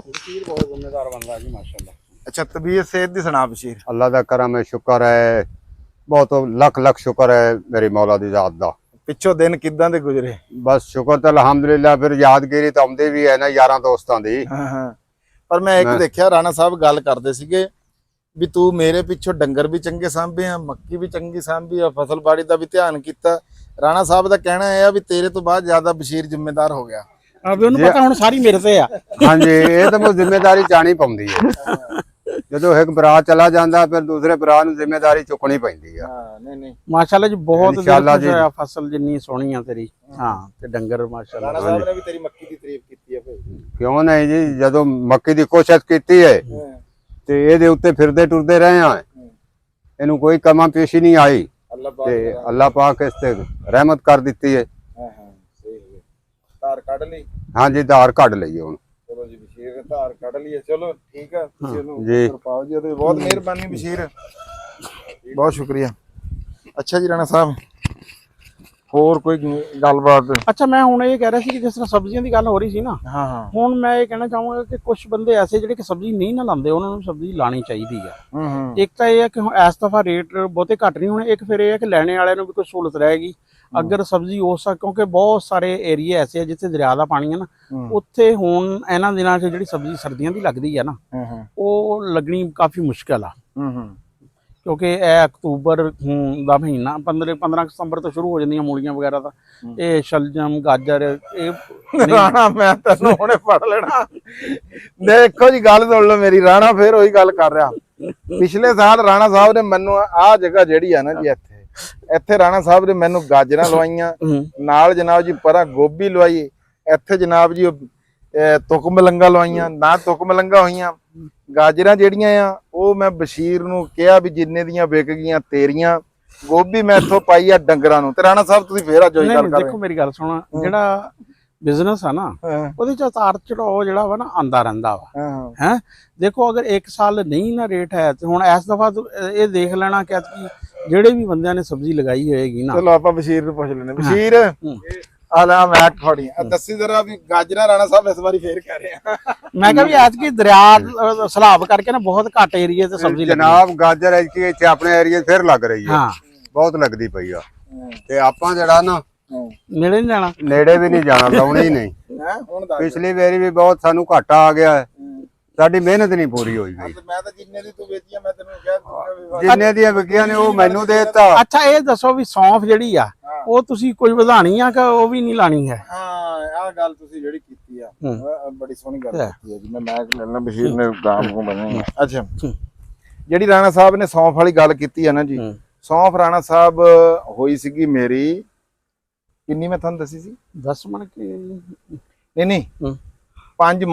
बशीर बहुत जिम्मेदार बन रहा है जी माशाल्लाह। अच्छा, तबीयत सेहत दी सुना बशीर? अल्लाह दा करम है, शुक्र है, बहुत लख लख शुक्र है मेरी मौला दी जात दा। पिछो दिन किदां दे गुजरे? बस शुक्र तो अल्हम्दुलिल्लाह। फिर यादगिरी तो आउंदी भी है ना यारां दोस्तां दी। पर मैं एक देखिया राणा साहब गल करदे सीगे ਵੀ ਤੂੰ ਮੇਰੇ ਪਿੱਛੋਂ ਡੰਗਰ ਵੀ ਚੰਗੇ ਸਾਂਭੇ ਆ, ਮੱਕੀ ਵੀ ਚੰਗੀ ਸਾਂਭੀ ਆ, ਫਸਲ ਬਾੜੀ ਦਾ ਵੀ ਧਿਆਨ ਕੀਤਾ। ਰਾਣਾ ਸਾਹਿਬ ਦਾ ਕਹਿਣਾ ਇਹ ਆ ਵੀ ਤੇਰੇ ਤੋਂ ਬਾਅਦ ਜ਼ਿਆਦਾ ਬਸ਼ੀਰ ਜ਼ਿੰਮੇਦਾਰ ਹੋ ਗਿਆ। ਉਹਨੂੰ ਪਤਾ ਹੁਣ ਸਾਰੀ ਮੇਰੇ ਤੇ ਆ। ਹਾਂਜੀ, ਇਹ ਤਾਂ ਮੈਨੂੰ ਜ਼ਿੰਮੇਵਾਰੀ ਚਾਣੀ ਪੈਂਦੀ ਹੈ। ਜਦੋਂ ਇੱਕ ਭਰਾ ਚਲਾ ਜਾਂਦਾ ਫਿਰ ਦੂਸਰੇ ਭਰਾ ਨੂੰ ਜ਼ਿੰਮੇਵਾਰੀ ਚੁੱਕਣੀ ਪੈਂਦੀ ਆ। ਨਹੀਂ ਮਾਸ਼ਾਅੱਲਾ ਜੀ, ਬਹੁਤ ਵਧੀਆ ਫਸਲ ਜਿੰਨੀ ਸੋਹਣੀ ਆ ਤੇਰੀ। ਹਾਂ, ਤੇ ਡੰਗਰ ਮਾਸ਼ਾਅੱਲਾ। ਰਾਣਾ ਸਾਹਿਬ ਨੇ ਵੀ ਤੇਰੀ ਮੱਕੀ ਦੀ ਤਾਰੀਫ ਕੀਤੀ ਆ ਭਾਈ। ਕਿਉਂ ਨਹੀਂ ਜੀ, ਜਦੋਂ ਮੱਕੀ ਦੀ ਕੋਸ਼ਿਸ਼ ਕੀਤੀ ਹੈ ਤੇ ਇਹਦੇ ਉੱਤੇ ਫਿਰਦੇ ਟੁਰਦੇ ਰਹੇ ਆ, ਇਹਨੂੰ ਕੋਈ ਕਮਾ ਪੇਸ਼ੀ ਨਹੀਂ ਆਈ ਤੇ ਅੱਲਾਹ ਪਾਕ ਇਸ ਤੇ ਰਹਿਮਤ ਕਰ ਦਿੱਤੀ ਹੈ। ਧਾਰ ਕੱਢ ਲਈ? ਹਾਂਜੀ, ਧਾਰ ਕੱਢ ਲਈ ਹੁਣ। ਚਲੋ ਜੀ, ਬਸ਼ੀਰ ਨੇ ਧਾਰ ਕੱਢ ਲਈ ਹੈ। ਚਲੋ ਠੀਕ ਆ, ਤੁਸੀਂ ਇਹਨੂੰ ਪਾਓ ਜੀ। ਉਹਦੇ ਬਹੁਤ ਮਿਹਰਬਾਨੀ ਬਸ਼ੀਰ, ਬਹੁਤ ਸ਼ੁਕਰੀਆ। ਅੱਛਾ ਜੀ ਰਾਣਾ ਸਾਹਿਬ, ਹੋਰ ਕੋਈ ਗੱਲਬਾਤ? ਅੱਛਾ, ਮੈਂ ਹੁਣ ਇਹ ਕਹਿ ਰਿਹਾ ਸੀ ਕਿ ਜਿਸ ਤਰ੍ਹਾਂ ਸਬਜ਼ੀਆਂ ਦੀ ਗੱਲ ਹੋ ਰਹੀ ਸੀ ਨਾ, ਹੁਣ ਮੈਂ ਇਹ ਕਹਿਣਾ ਚਾਹੂੰਗਾ ਕਿ ਕੁਝ ਬੰਦੇ ਐਸੇ ਜਿਹੜੇ ਕਿ ਸਬਜ਼ੀ ਨਹੀਂ ਨਾ ਲਾਉਂਦੇ, ਉਹਨਾਂ ਨੂੰ ਸਬਜ਼ੀ ਲਾਣੀ ਚਾਹੀਦੀ ਆ। ਇੱਕ ਤਾਂ ਇਹ ਹੈ ਕਿ ਹੁਣ ਇਸ ਦਫਾ ਰੇਟ ਬਹੁਤੇ ਘੱਟ ਨਹੀਂ ਹੋਣੇ, ਇੱਕ ਫਿਰ ਇਹ ਹੈ ਕਿ ਲੈਣੇ ਵਾਲਿਆਂ ਨੂੰ ਵੀ ਕੋਈ ਸਹੂਲਤ ਰਹੇਗੀ ਅਗਰ ਸਬਜ਼ੀ ਹੋ ਸਕ, ਕਿਉਂਕਿ ਬਹੁਤ ਸਾਰੇ ਏਰੀਏ ਐਸੇ ਆ ਜਿੱਥੇ ਦਰਿਆ ਦਾ ਪਾਣੀ ਹੈ ਨਾ, ਉੱਥੇ ਹੁਣ ਇਹਨਾਂ ਦਿਨਾਂ 'ਚ ਜਿਹੜੀ ਸਬਜ਼ੀ ਸਰਦੀਆਂ ਦੀ ਲੱਗਦੀ ਹੈ ਨਾ, ਉਹ ਲੱਗਣੀ ਕਾਫੀ ਮੁਸ਼ਕਿਲ ਆ। ਕਿਉਂਕਿ ਇਹ ਅਕਤੂਬਰ ਦਾ ਮਹੀਨਾ 15 ਸਤੰਬਰ ਤੋਂ ਸ਼ੁਰੂ ਹੋ ਜਾਂਦੀਆਂ ਮੂਲੀਆਂ ਵਗੈਰਾ ਦਾ। ਇਹ ਸ਼ਲਜਮ, ਗਾਜਰ, ਇਹ ਰਾਣਾ ਮੈਂ ਤੈਨੂੰ ਹੁਣੇ ਫੜ ਲੈਣਾ। ਦੇਖੋ ਜੀ, ਗੱਲ ਸੁਣ ਲਓ ਮੇਰੀ। ਰਾਣਾ ਫੇਰ ਉਹੀ ਗੱਲ ਕਰ ਰਿਹਾ। ਪਿਛਲੇ ਸਾਲ ਰਾਣਾ ਸਾਹਿਬ ਨੇ ਮੈਨੂੰ ਆਹ ਜਗ੍ਹਾ ਜਿਹੜੀ ਆ ਨਾ ਜੀ, ਇੱਥੇ ਰਾਣਾ ਸਾਹਿਬ ਨੇ ਮੈਨੂੰ ਗਾਜਰਾਂ ਲਵਾਈਆਂ, ਨਾਲ ਜਨਾਬ ਜੀ ਪਰਾਂ ਗੋਭੀ ਲਵਾਈ, ਇੱਥੇ ਜਨਾਬ ਜੀ ਤੁਕ ਮਲੰਗਾ ਲਵਾਈਆਂ, ਨਾ ਤੁਕ ਮਲੰਗਾ ਹੋਈਆਂ। ਗਾਜਰਾਂ ਜਿਹੜੀਆਂ ਆ ਉਹ ਮੈਂ ਬਸ਼ੀਰ ਨੂੰ ਕਿਹਾ ਵੀ ਜਿੰਨੇ ਦੀਆਂ ਵਿਕ ਗਈਆਂ ਤੇਰੀਆਂ। ਗੋਭੀ ਮੈਂ ਇੱਥੋਂ ਪਾਈ ਆ ਡੰਗਰਾਂ ਨੂੰ। ਤੇ ਰਾਣਾ ਸਾਹਿਬ ਤੁਸੀਂ ਫੇਰ ਅੱਜ ਉਹੀ ਗੱਲ ਕਰ ਰਹੇ। ਦੇਖੋ ਮੇਰੀ ਗੱਲ ਸੁਣਾ, ਜਿਹੜਾ ਬਿਜ਼ਨਸ ਆ ਨਾ, ਉਹਦੇ ਚ ਉਤਾਰ ਚੜਾਓ ਜਿਹੜਾ ਵਾ ਨਾ ਆਂਦਾ ਰਹਿੰਦਾ ਵਾ। ਹੈ ਦੇਖੋ, ਅਗਰ 1 ਸਾਲ ਨਹੀਂ ਨਾ ਰੇਟ ਹੈ ਤੇ ਹੁਣ ਇਸ ਦਫਾ ਇਹ ਦੇਖ ਲੈਣਾ ਕਿ ਜਿਹੜੇ ਵੀ ਬੰਦਿਆਂ ਨੇ ਸਬਜ਼ੀ ਲਗਾਈ ਹੋਏਗੀ ਨਾ। ਚਲੋ ਆਪਾਂ ਬਸ਼ੀਰ ਨੂੰ ਪੁੱਛ ਲੈਣੇ। ਬਸ਼ੀਰ ਆਲਾ ਮੈਂ ਖੜੀ ਆ, ਦੱਸੀ ਜ਼ਰਾ ਵੀ ਗਾਜਰਾਂ ਰਾਣਾ ਸਾਹਿਬ ਇਸ ਵਾਰੀ ਫੇਰ ਕਹਿ ਰਹੇ ਆ। ਮੈਂ ਕਿਹਾ ਵੀ ਐਤਕੀ ਦਰਿਆ ਸਲਾਬ ਕਰਕੇ ਨਾ ਬਹੁਤ ਘੱਟ ਏਰੀਏ ਤੇ ਸਬਜ਼ੀ ਜਨਾਬ ਗਾਜਰ ਐਤਕੀ ਇੱਥੇ ਆਪਣੇ ਏਰੀਏ ਫੇਰ ਲੱਗ ਰਹੀ ਹੈ, ਬਹੁਤ ਲੱਗਦੀ ਪਈ ਆ। ਤੇ ਆਪਾਂ ਜਿਹੜਾ ਨਾ ਨੇੜੇ ਨਹੀਂ ਜਾਣਾ, ਨੇੜੇ ਵੀ ਨਹੀਂ ਜਾਣਾ, ਲਾਉਣੀ ਹੀ ਨਹੀਂ। ਪਿਛਲੀ ਵਾਰੀ ਵੀ ਬਹੁਤ ਸਾਨੂੰ ਘਾਟਾ ਆ ਗਿਆ ਹੈ, ਸਾਡੀ ਮਿਹਨਤ ਨਹੀਂ ਪੂਰੀ ਹੋਈ ਗਈ। ਮੈਂ ਤਾਂ ਜਿੰਨੇ ਦੀ ਤੂੰ ਵੇਚੀਆਂ ਮੈਂ ਤੈਨੂੰ ਕਿਹਾ ਜਿੰਨੇ ਦੀਆਂ ਵਿਕੀਆਂ ਨੇ ਉਹ ਮੈਨੂੰ ਦੇ ਦਿੱਤਾ। ਅੱਛਾ, ਇਹ ਦੱਸੋ ਵੀ ਸੌਂਫ ਜਿਹੜੀ ਆ ਉਹ ਤੁਸੀਂ ਕੋਈ ਵਧਾਣੀ ਆ ਕਿ ਉਹ ਵੀ ਨਹੀਂ ਲਾਣੀ ਹੈ? ਹਾਂ, ਆਹ ਗੱਲ ਤੁਸੀਂ ਜਿਹੜੀ ਕੀਤੀ ਆ ਬੜੀ ਸੋਹਣੀ ਗੱਲ ਕੀਤੀ ਹੈ ਜੀ। ਮੈਂ ਲੈਣਾ ਬਸ਼ੀਰ ਨੇ ਗਾਮ ਨੂੰ ਬਣੇ। ਅੱਛਾ, ਜਿਹੜੀ ਰਾਣਾ ਸਾਹਿਬ ਨੇ ਸੌਂਫ ਵਾਲੀ ਗੱਲ ਕੀਤੀ ਆ ਨਾ ਜੀ, ਸੌਂਫ ਰਾਣਾ ਸਾਹਿਬ ਹੋਈ ਸੀਗੀ ਮੇਰੀ, ਕਿੰਨੀ ਮੈਂ ਤੁਹਾਨੂੰ ਦੱਸੀ ਸੀ? 10 ਮਣ ਕਿ ਨਹੀਂ 5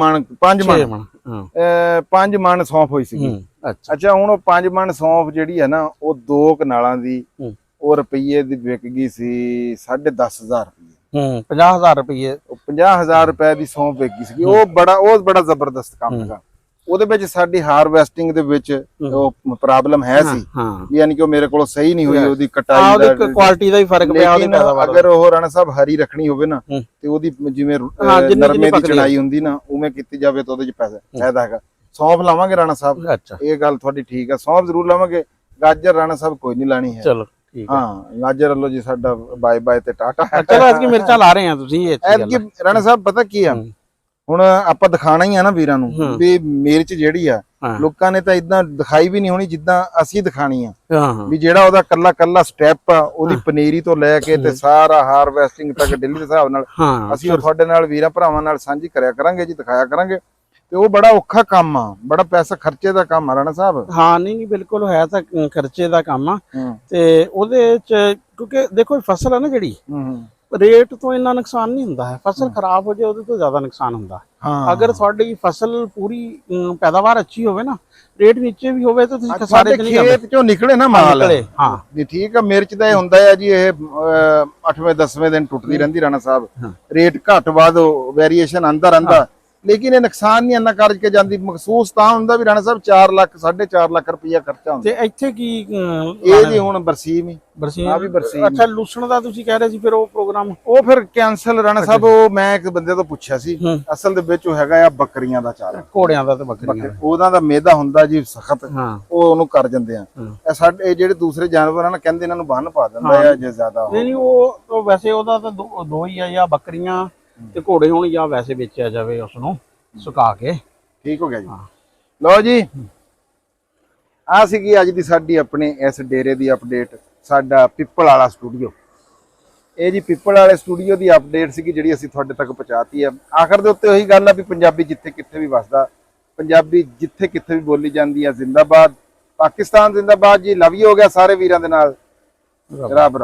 ਮਣ ਸੌਂਫ ਹੋਈ ਸੀਗੀ। ਅੱਛਾ, ਹੁਣ ਉਹ 5 ਮਣ ਸੌਂਫ ਜਿਹੜੀ ਹੈ ਨਾ, ਉਹ 2 ਕਨਾਲਾਂ ਦੀ ਉਹ ਰੁਪਈਏ ਦੀ ਵਿਕ ਗਈ ਸੀ 10,500 ਰੁਪਏ। 50,000 ਰੁਪਏ। 50,000 ਰੁਪਏ ਦੀ ਸੌਂਫ ਵਿਕ ਗਈ ਸੀਗੀ। ਉਹ ਬੜਾ ਜ਼ਬਰਦਸਤ ਕੰਮ ਹੈਗਾ। ਉਹਦੇ ਵਿੱਚ ਸਾਡੀ ਹਾਰਵੈਸਟਿੰਗ ਦੇ ਵਿੱਚ ਉਹ ਪ੍ਰੋਬਲਮ ਹੈ ਸੀ, ਯਾਨੀ ਕਿ ਉਹ ਮੇਰੇ ਕੋਲੋਂ ਸਹੀ ਨਹੀਂ ਹੋਈ, ਉਹਦੀ ਕਟਾਈ ਦਾ ਕੁਆਲਿਟੀ ਦਾ ਹੀ ਫਰਕ ਪਿਆ। ਅਗਰ ਉਹ ਰਾਣਾ ਸਾਹਿਬ ਹਰੀ ਰੱਖਣੀ ਹੋਵੇ ਨਾ ਤੇ ਉਹਦੀ ਜਿਵੇਂ ਨਰਮੇ ਦੀ ਚੜਾਈ ਹੁੰਦੀ ਨਾ, ਉਵੇਂ ਕੀਤੀ ਜਾਵੇ ਤਾਂ ਉਹਦੇ ਚ ਫਾਇਦਾ ਹੈਗਾ। ਸੌਂਫ ਲਾਵਾਂਗੇ ਰਾਣਾ ਸਾਹਿਬ, ਇਹ ਗੱਲ ਤੁਹਾਡੀ ਠੀਕ ਆ, ਸੌਂਫ ਜ਼ਰੂਰ ਲਾਵਾਂਗੇ। ਗਾਜਰ ਰਾਣਾ ਸਾਹਿਬ ਕੋਈ ਨਹੀਂ ਲਾਣੀ ਹੈ। ਚਲੋ ਹਾਂ, ਗਾਜਰ ਵੱਲੋਂ ਜੀ ਸਾਡਾ ਬਾਏ ਬਾਏ ਤੇ ਟਾਟਾ। ਚਲੋ ਐਤਕੀ ਮਿਰਚਾਂ ਲਾ ਰਹੇ ਆ ਤੁਸੀਂ। ਐਤਕੀ ਰਾਣਾ ਸਾਹਿਬ ਪਤਾ ਕੀ ਆ, ਹੁਣ ਆਪਾਂ ਦਿਖਾਣਾ ਹੀ ਆ ਨਾ ਵੀਰਾਂ ਨੂੰ ਵੀ ਮਿਰਚ ਜਿਹੜੀ ਆ ਲੋਕਾਂ ਨੇ ਤਾਂ ਇਦਾਂ ਦਿਖਾਈ ਵੀ ਨਹੀਂ ਹੋਣੀ ਜਿੱਦਾਂ ਅਸੀਂ ਦਿਖਾਣੀ ਆ। ਵੀ ਜਿਹੜਾ ਉਹਦਾ ਕੱਲਾ ਸਟੈਪ ਆ, ਉਹਦੀ ਪਨੀਰੀ ਤੋਂ ਲੈ ਕੇ ਤੇ ਸਾਰਾ ਹਾਰਵੈਸਟਿੰਗ ਤੱਕ ਡੇਲੀ ਦੇ ਹਿਸਾਬ ਨਾਲ ਅਸੀਂ ਤੁਹਾਡੇ ਨਾਲ ਵੀਰਾਂ ਭਰਾਵਾਂ ਨਾਲ ਸਾਂਝੀ ਕਰਿਆ ਕਰਾਂਗੇ ਜੀ, ਦਿਖਾਇਆ ਕਰਾਂਗੇ। ਤੇ ਉਹ ਬੜਾ ਔਖਾ ਕੰਮ ਆ, ਬੜਾ ਪੈਸਾ ਖਰਚੇ ਦਾ ਕੰਮ ਆ ਰਾਣਾ ਸਾਹਿਬ। ਹਾਂ ਨਹੀਂ ਬਿਲਕੁਲ ਹੈ ਤਾਂ ਖਰਚੇ ਦਾ ਕੰਮ ਆ। ਤੇ ਉਹਦੇ ਚ ਕਿਉਂਕਿ ਦੇਖੋ ਫਸਲ ਆ ਨਾ ਜਿਹੜੀ, ਰੇਟ ਤੋਂ ਇੰਨਾ ਨੁਕਸਾਨ ਨਹੀਂ ਹੁੰਦਾ ਹੈ। ਫਸਲ ਖਰਾਬ ਹੋ ਜਾਏ ਉਹਦੇ ਤੋਂ ਜ਼ਿਆਦਾ ਨੁਕਸਾਨ ਹੁੰਦਾ। ਅਗਰ ਤੁਹਾਡੀ ਫਸਲ ਪੂਰੀ ਪੈਦਾਵਾਰ ਅੱਛੀ ਹੋਵੇ ਨਾ, ਰੇਟ ਨੀਚੇ ਵੀ ਹੋਵੇ ਤਾਂ ਤੁਸੀਂ ਸਾਡੇ ਖੇਤ ਚੋਂ ਨਿਕਲੇ ਨਾ ਮਾਲ। ਹਾਂ ਜੀ ਠੀਕ ਆ। ਮਿਰਚ ਦਾ ਇਹ ਹੁੰਦਾ ਹੈ ਜੀ, ਇਹ 8ਵੇਂ 10ਵੇਂ ਦਿਨ ਟੁੱਟਦੀ ਰਹਿੰਦੀ ਰਾਣਾ ਸਾਹਿਬ, ਰੇਟ ਘੱਟ ਵੱਧ ਵੇਰੀਏਸ਼ਨ ਆਂਦਾ ਰਹਿੰਦਾ, ਲੇਕਿਨ ਇਹ ਨੁਕਸਾਨ ਨਹੀਂ ਇੰਨਾ ਕਰ ਕੇ ਜਾਂਦੀ। ਮਹਿਸੂਸ ਤਾਂ ਹੁੰਦਾ ਵੀ ਰਾਣਾ ਸਾਹਿਬ 4 ਲੱਖ 4.5 ਲੱਖ ਰੁਪਇਆ ਖਰਚਾ ਹੁੰਦਾ। ਤੇ ਇੱਥੇ ਕੀ ਇਹ ਜੀ ਹੁਣ ਬਰਸੀਮ ਹੀ ਆ ਵੀ ਬਰਸੀਮ। ਅੱਛਾ ਲੂਸਣ ਦਾ ਤੁਸੀਂ ਕਹਿ ਰਹੇ ਸੀ, ਫਿਰ ਉਹ ਪ੍ਰੋਗਰਾਮ ਉਹ ਫਿਰ ਕੈਂਸਲ ਰਾਣਾ ਸਾਹਿਬ। ਉਹ ਮੈਂ ਇੱਕ ਬੰਦੇ ਤੋਂ ਪੁੱਛਿਆ ਸੀ, ਅਸਲ ਦੇ ਵਿੱਚ ਉਹ ਹੈਗਾ ਆ ਬੱਕਰੀਆਂ ਦਾ ਚਾਰਾ, ਘੋੜਿਆਂ ਦਾ ਤੇ ਬੱਕਰੀਆਂ ਦਾ। ਉਹਦਾ ਦਾ ਮੇਦਾ ਹੁੰਦਾ ਜੀ ਸਖਤ, ਹਾਂ ਉਹ ਉਹਨੂੰ ਕਰ ਜਾਂਦੇ ਆ। ਇਹ ਸਾਡੇ ਇਹ ਜਿਹੜੇ ਦੂਸਰੇ ਜਾਨਵਰ ਹਨ ਕਹਿੰਦੇ ਇਹਨਾਂ ਨੂੰ ਬੰਨ ਪਾ ਦਿੰਦਾ ਆ ਜੇ ਜ਼ਿਆਦਾ। ਨਹੀਂ ਉਹ ਵੈਸੇ ਉਹਦਾ ਤਾਂ ਦੋ ਹੀ ਆ, ਜਾਂ ਬੱਕਰੀਆਂ ਤੇ ਘੋੜੇ ਹੋਣ, ਜਾਂ ਵੈਸੇ ਵੇਚਿਆ ਜਾਵੇ ਉਸ ਨੂੰ ਸੁਕਾ ਕੇ। ਠੀਕ ਹੋ ਗਿਆ ਜੀ। ਲਓ ਜੀ, ਆ ਸੀਗੀ ਅੱਜ ਦੀ ਸਾਡੀ ਆਪਣੇ ਇਸ ਡੇਰੇ ਦੀ ਅਪਡੇਟ, ਸਾਡਾ ਪਿੱਪਲ ਵਾਲਾ ਸਟੂਡੀਓ। ਇਹ ਜੀ ਪਿੱਪਲ ਵਾਲੇ ਸਟੂਡੀਓ ਦੀ ਅਪਡੇਟ ਸੀਗੀ ਜਿਹੜੀ ਅਸੀਂ ਤੁਹਾਡੇ ਤੱਕ ਪਹੁੰਚਾਤੀ ਆ। ਆਖਰ ਦੇ ਉੱਤੇ ਉਹੀ ਗੱਲ ਆ ਵੀ ਪੰਜਾਬੀ ਜਿੱਥੇ ਕਿੱਥੇ ਵੀ ਵਸਦਾ, ਪੰਜਾਬੀ ਜਿੱਥੇ ਕਿੱਥੇ ਵੀ ਬੋਲੀ ਜਾਂਦੀ ਆ, ਜ਼ਿੰਦਾਬਾਦ ਪਾਕਿਸਤਾਨ, ਜ਼ਿੰਦਾਬਾਦ ਜੀ। ਲਵ ਯੂ ਹੋ ਗਿਆ ਸਾਰੇ ਵੀਰਾਂ ਦੇ ਨਾਲ। ਰੱਬ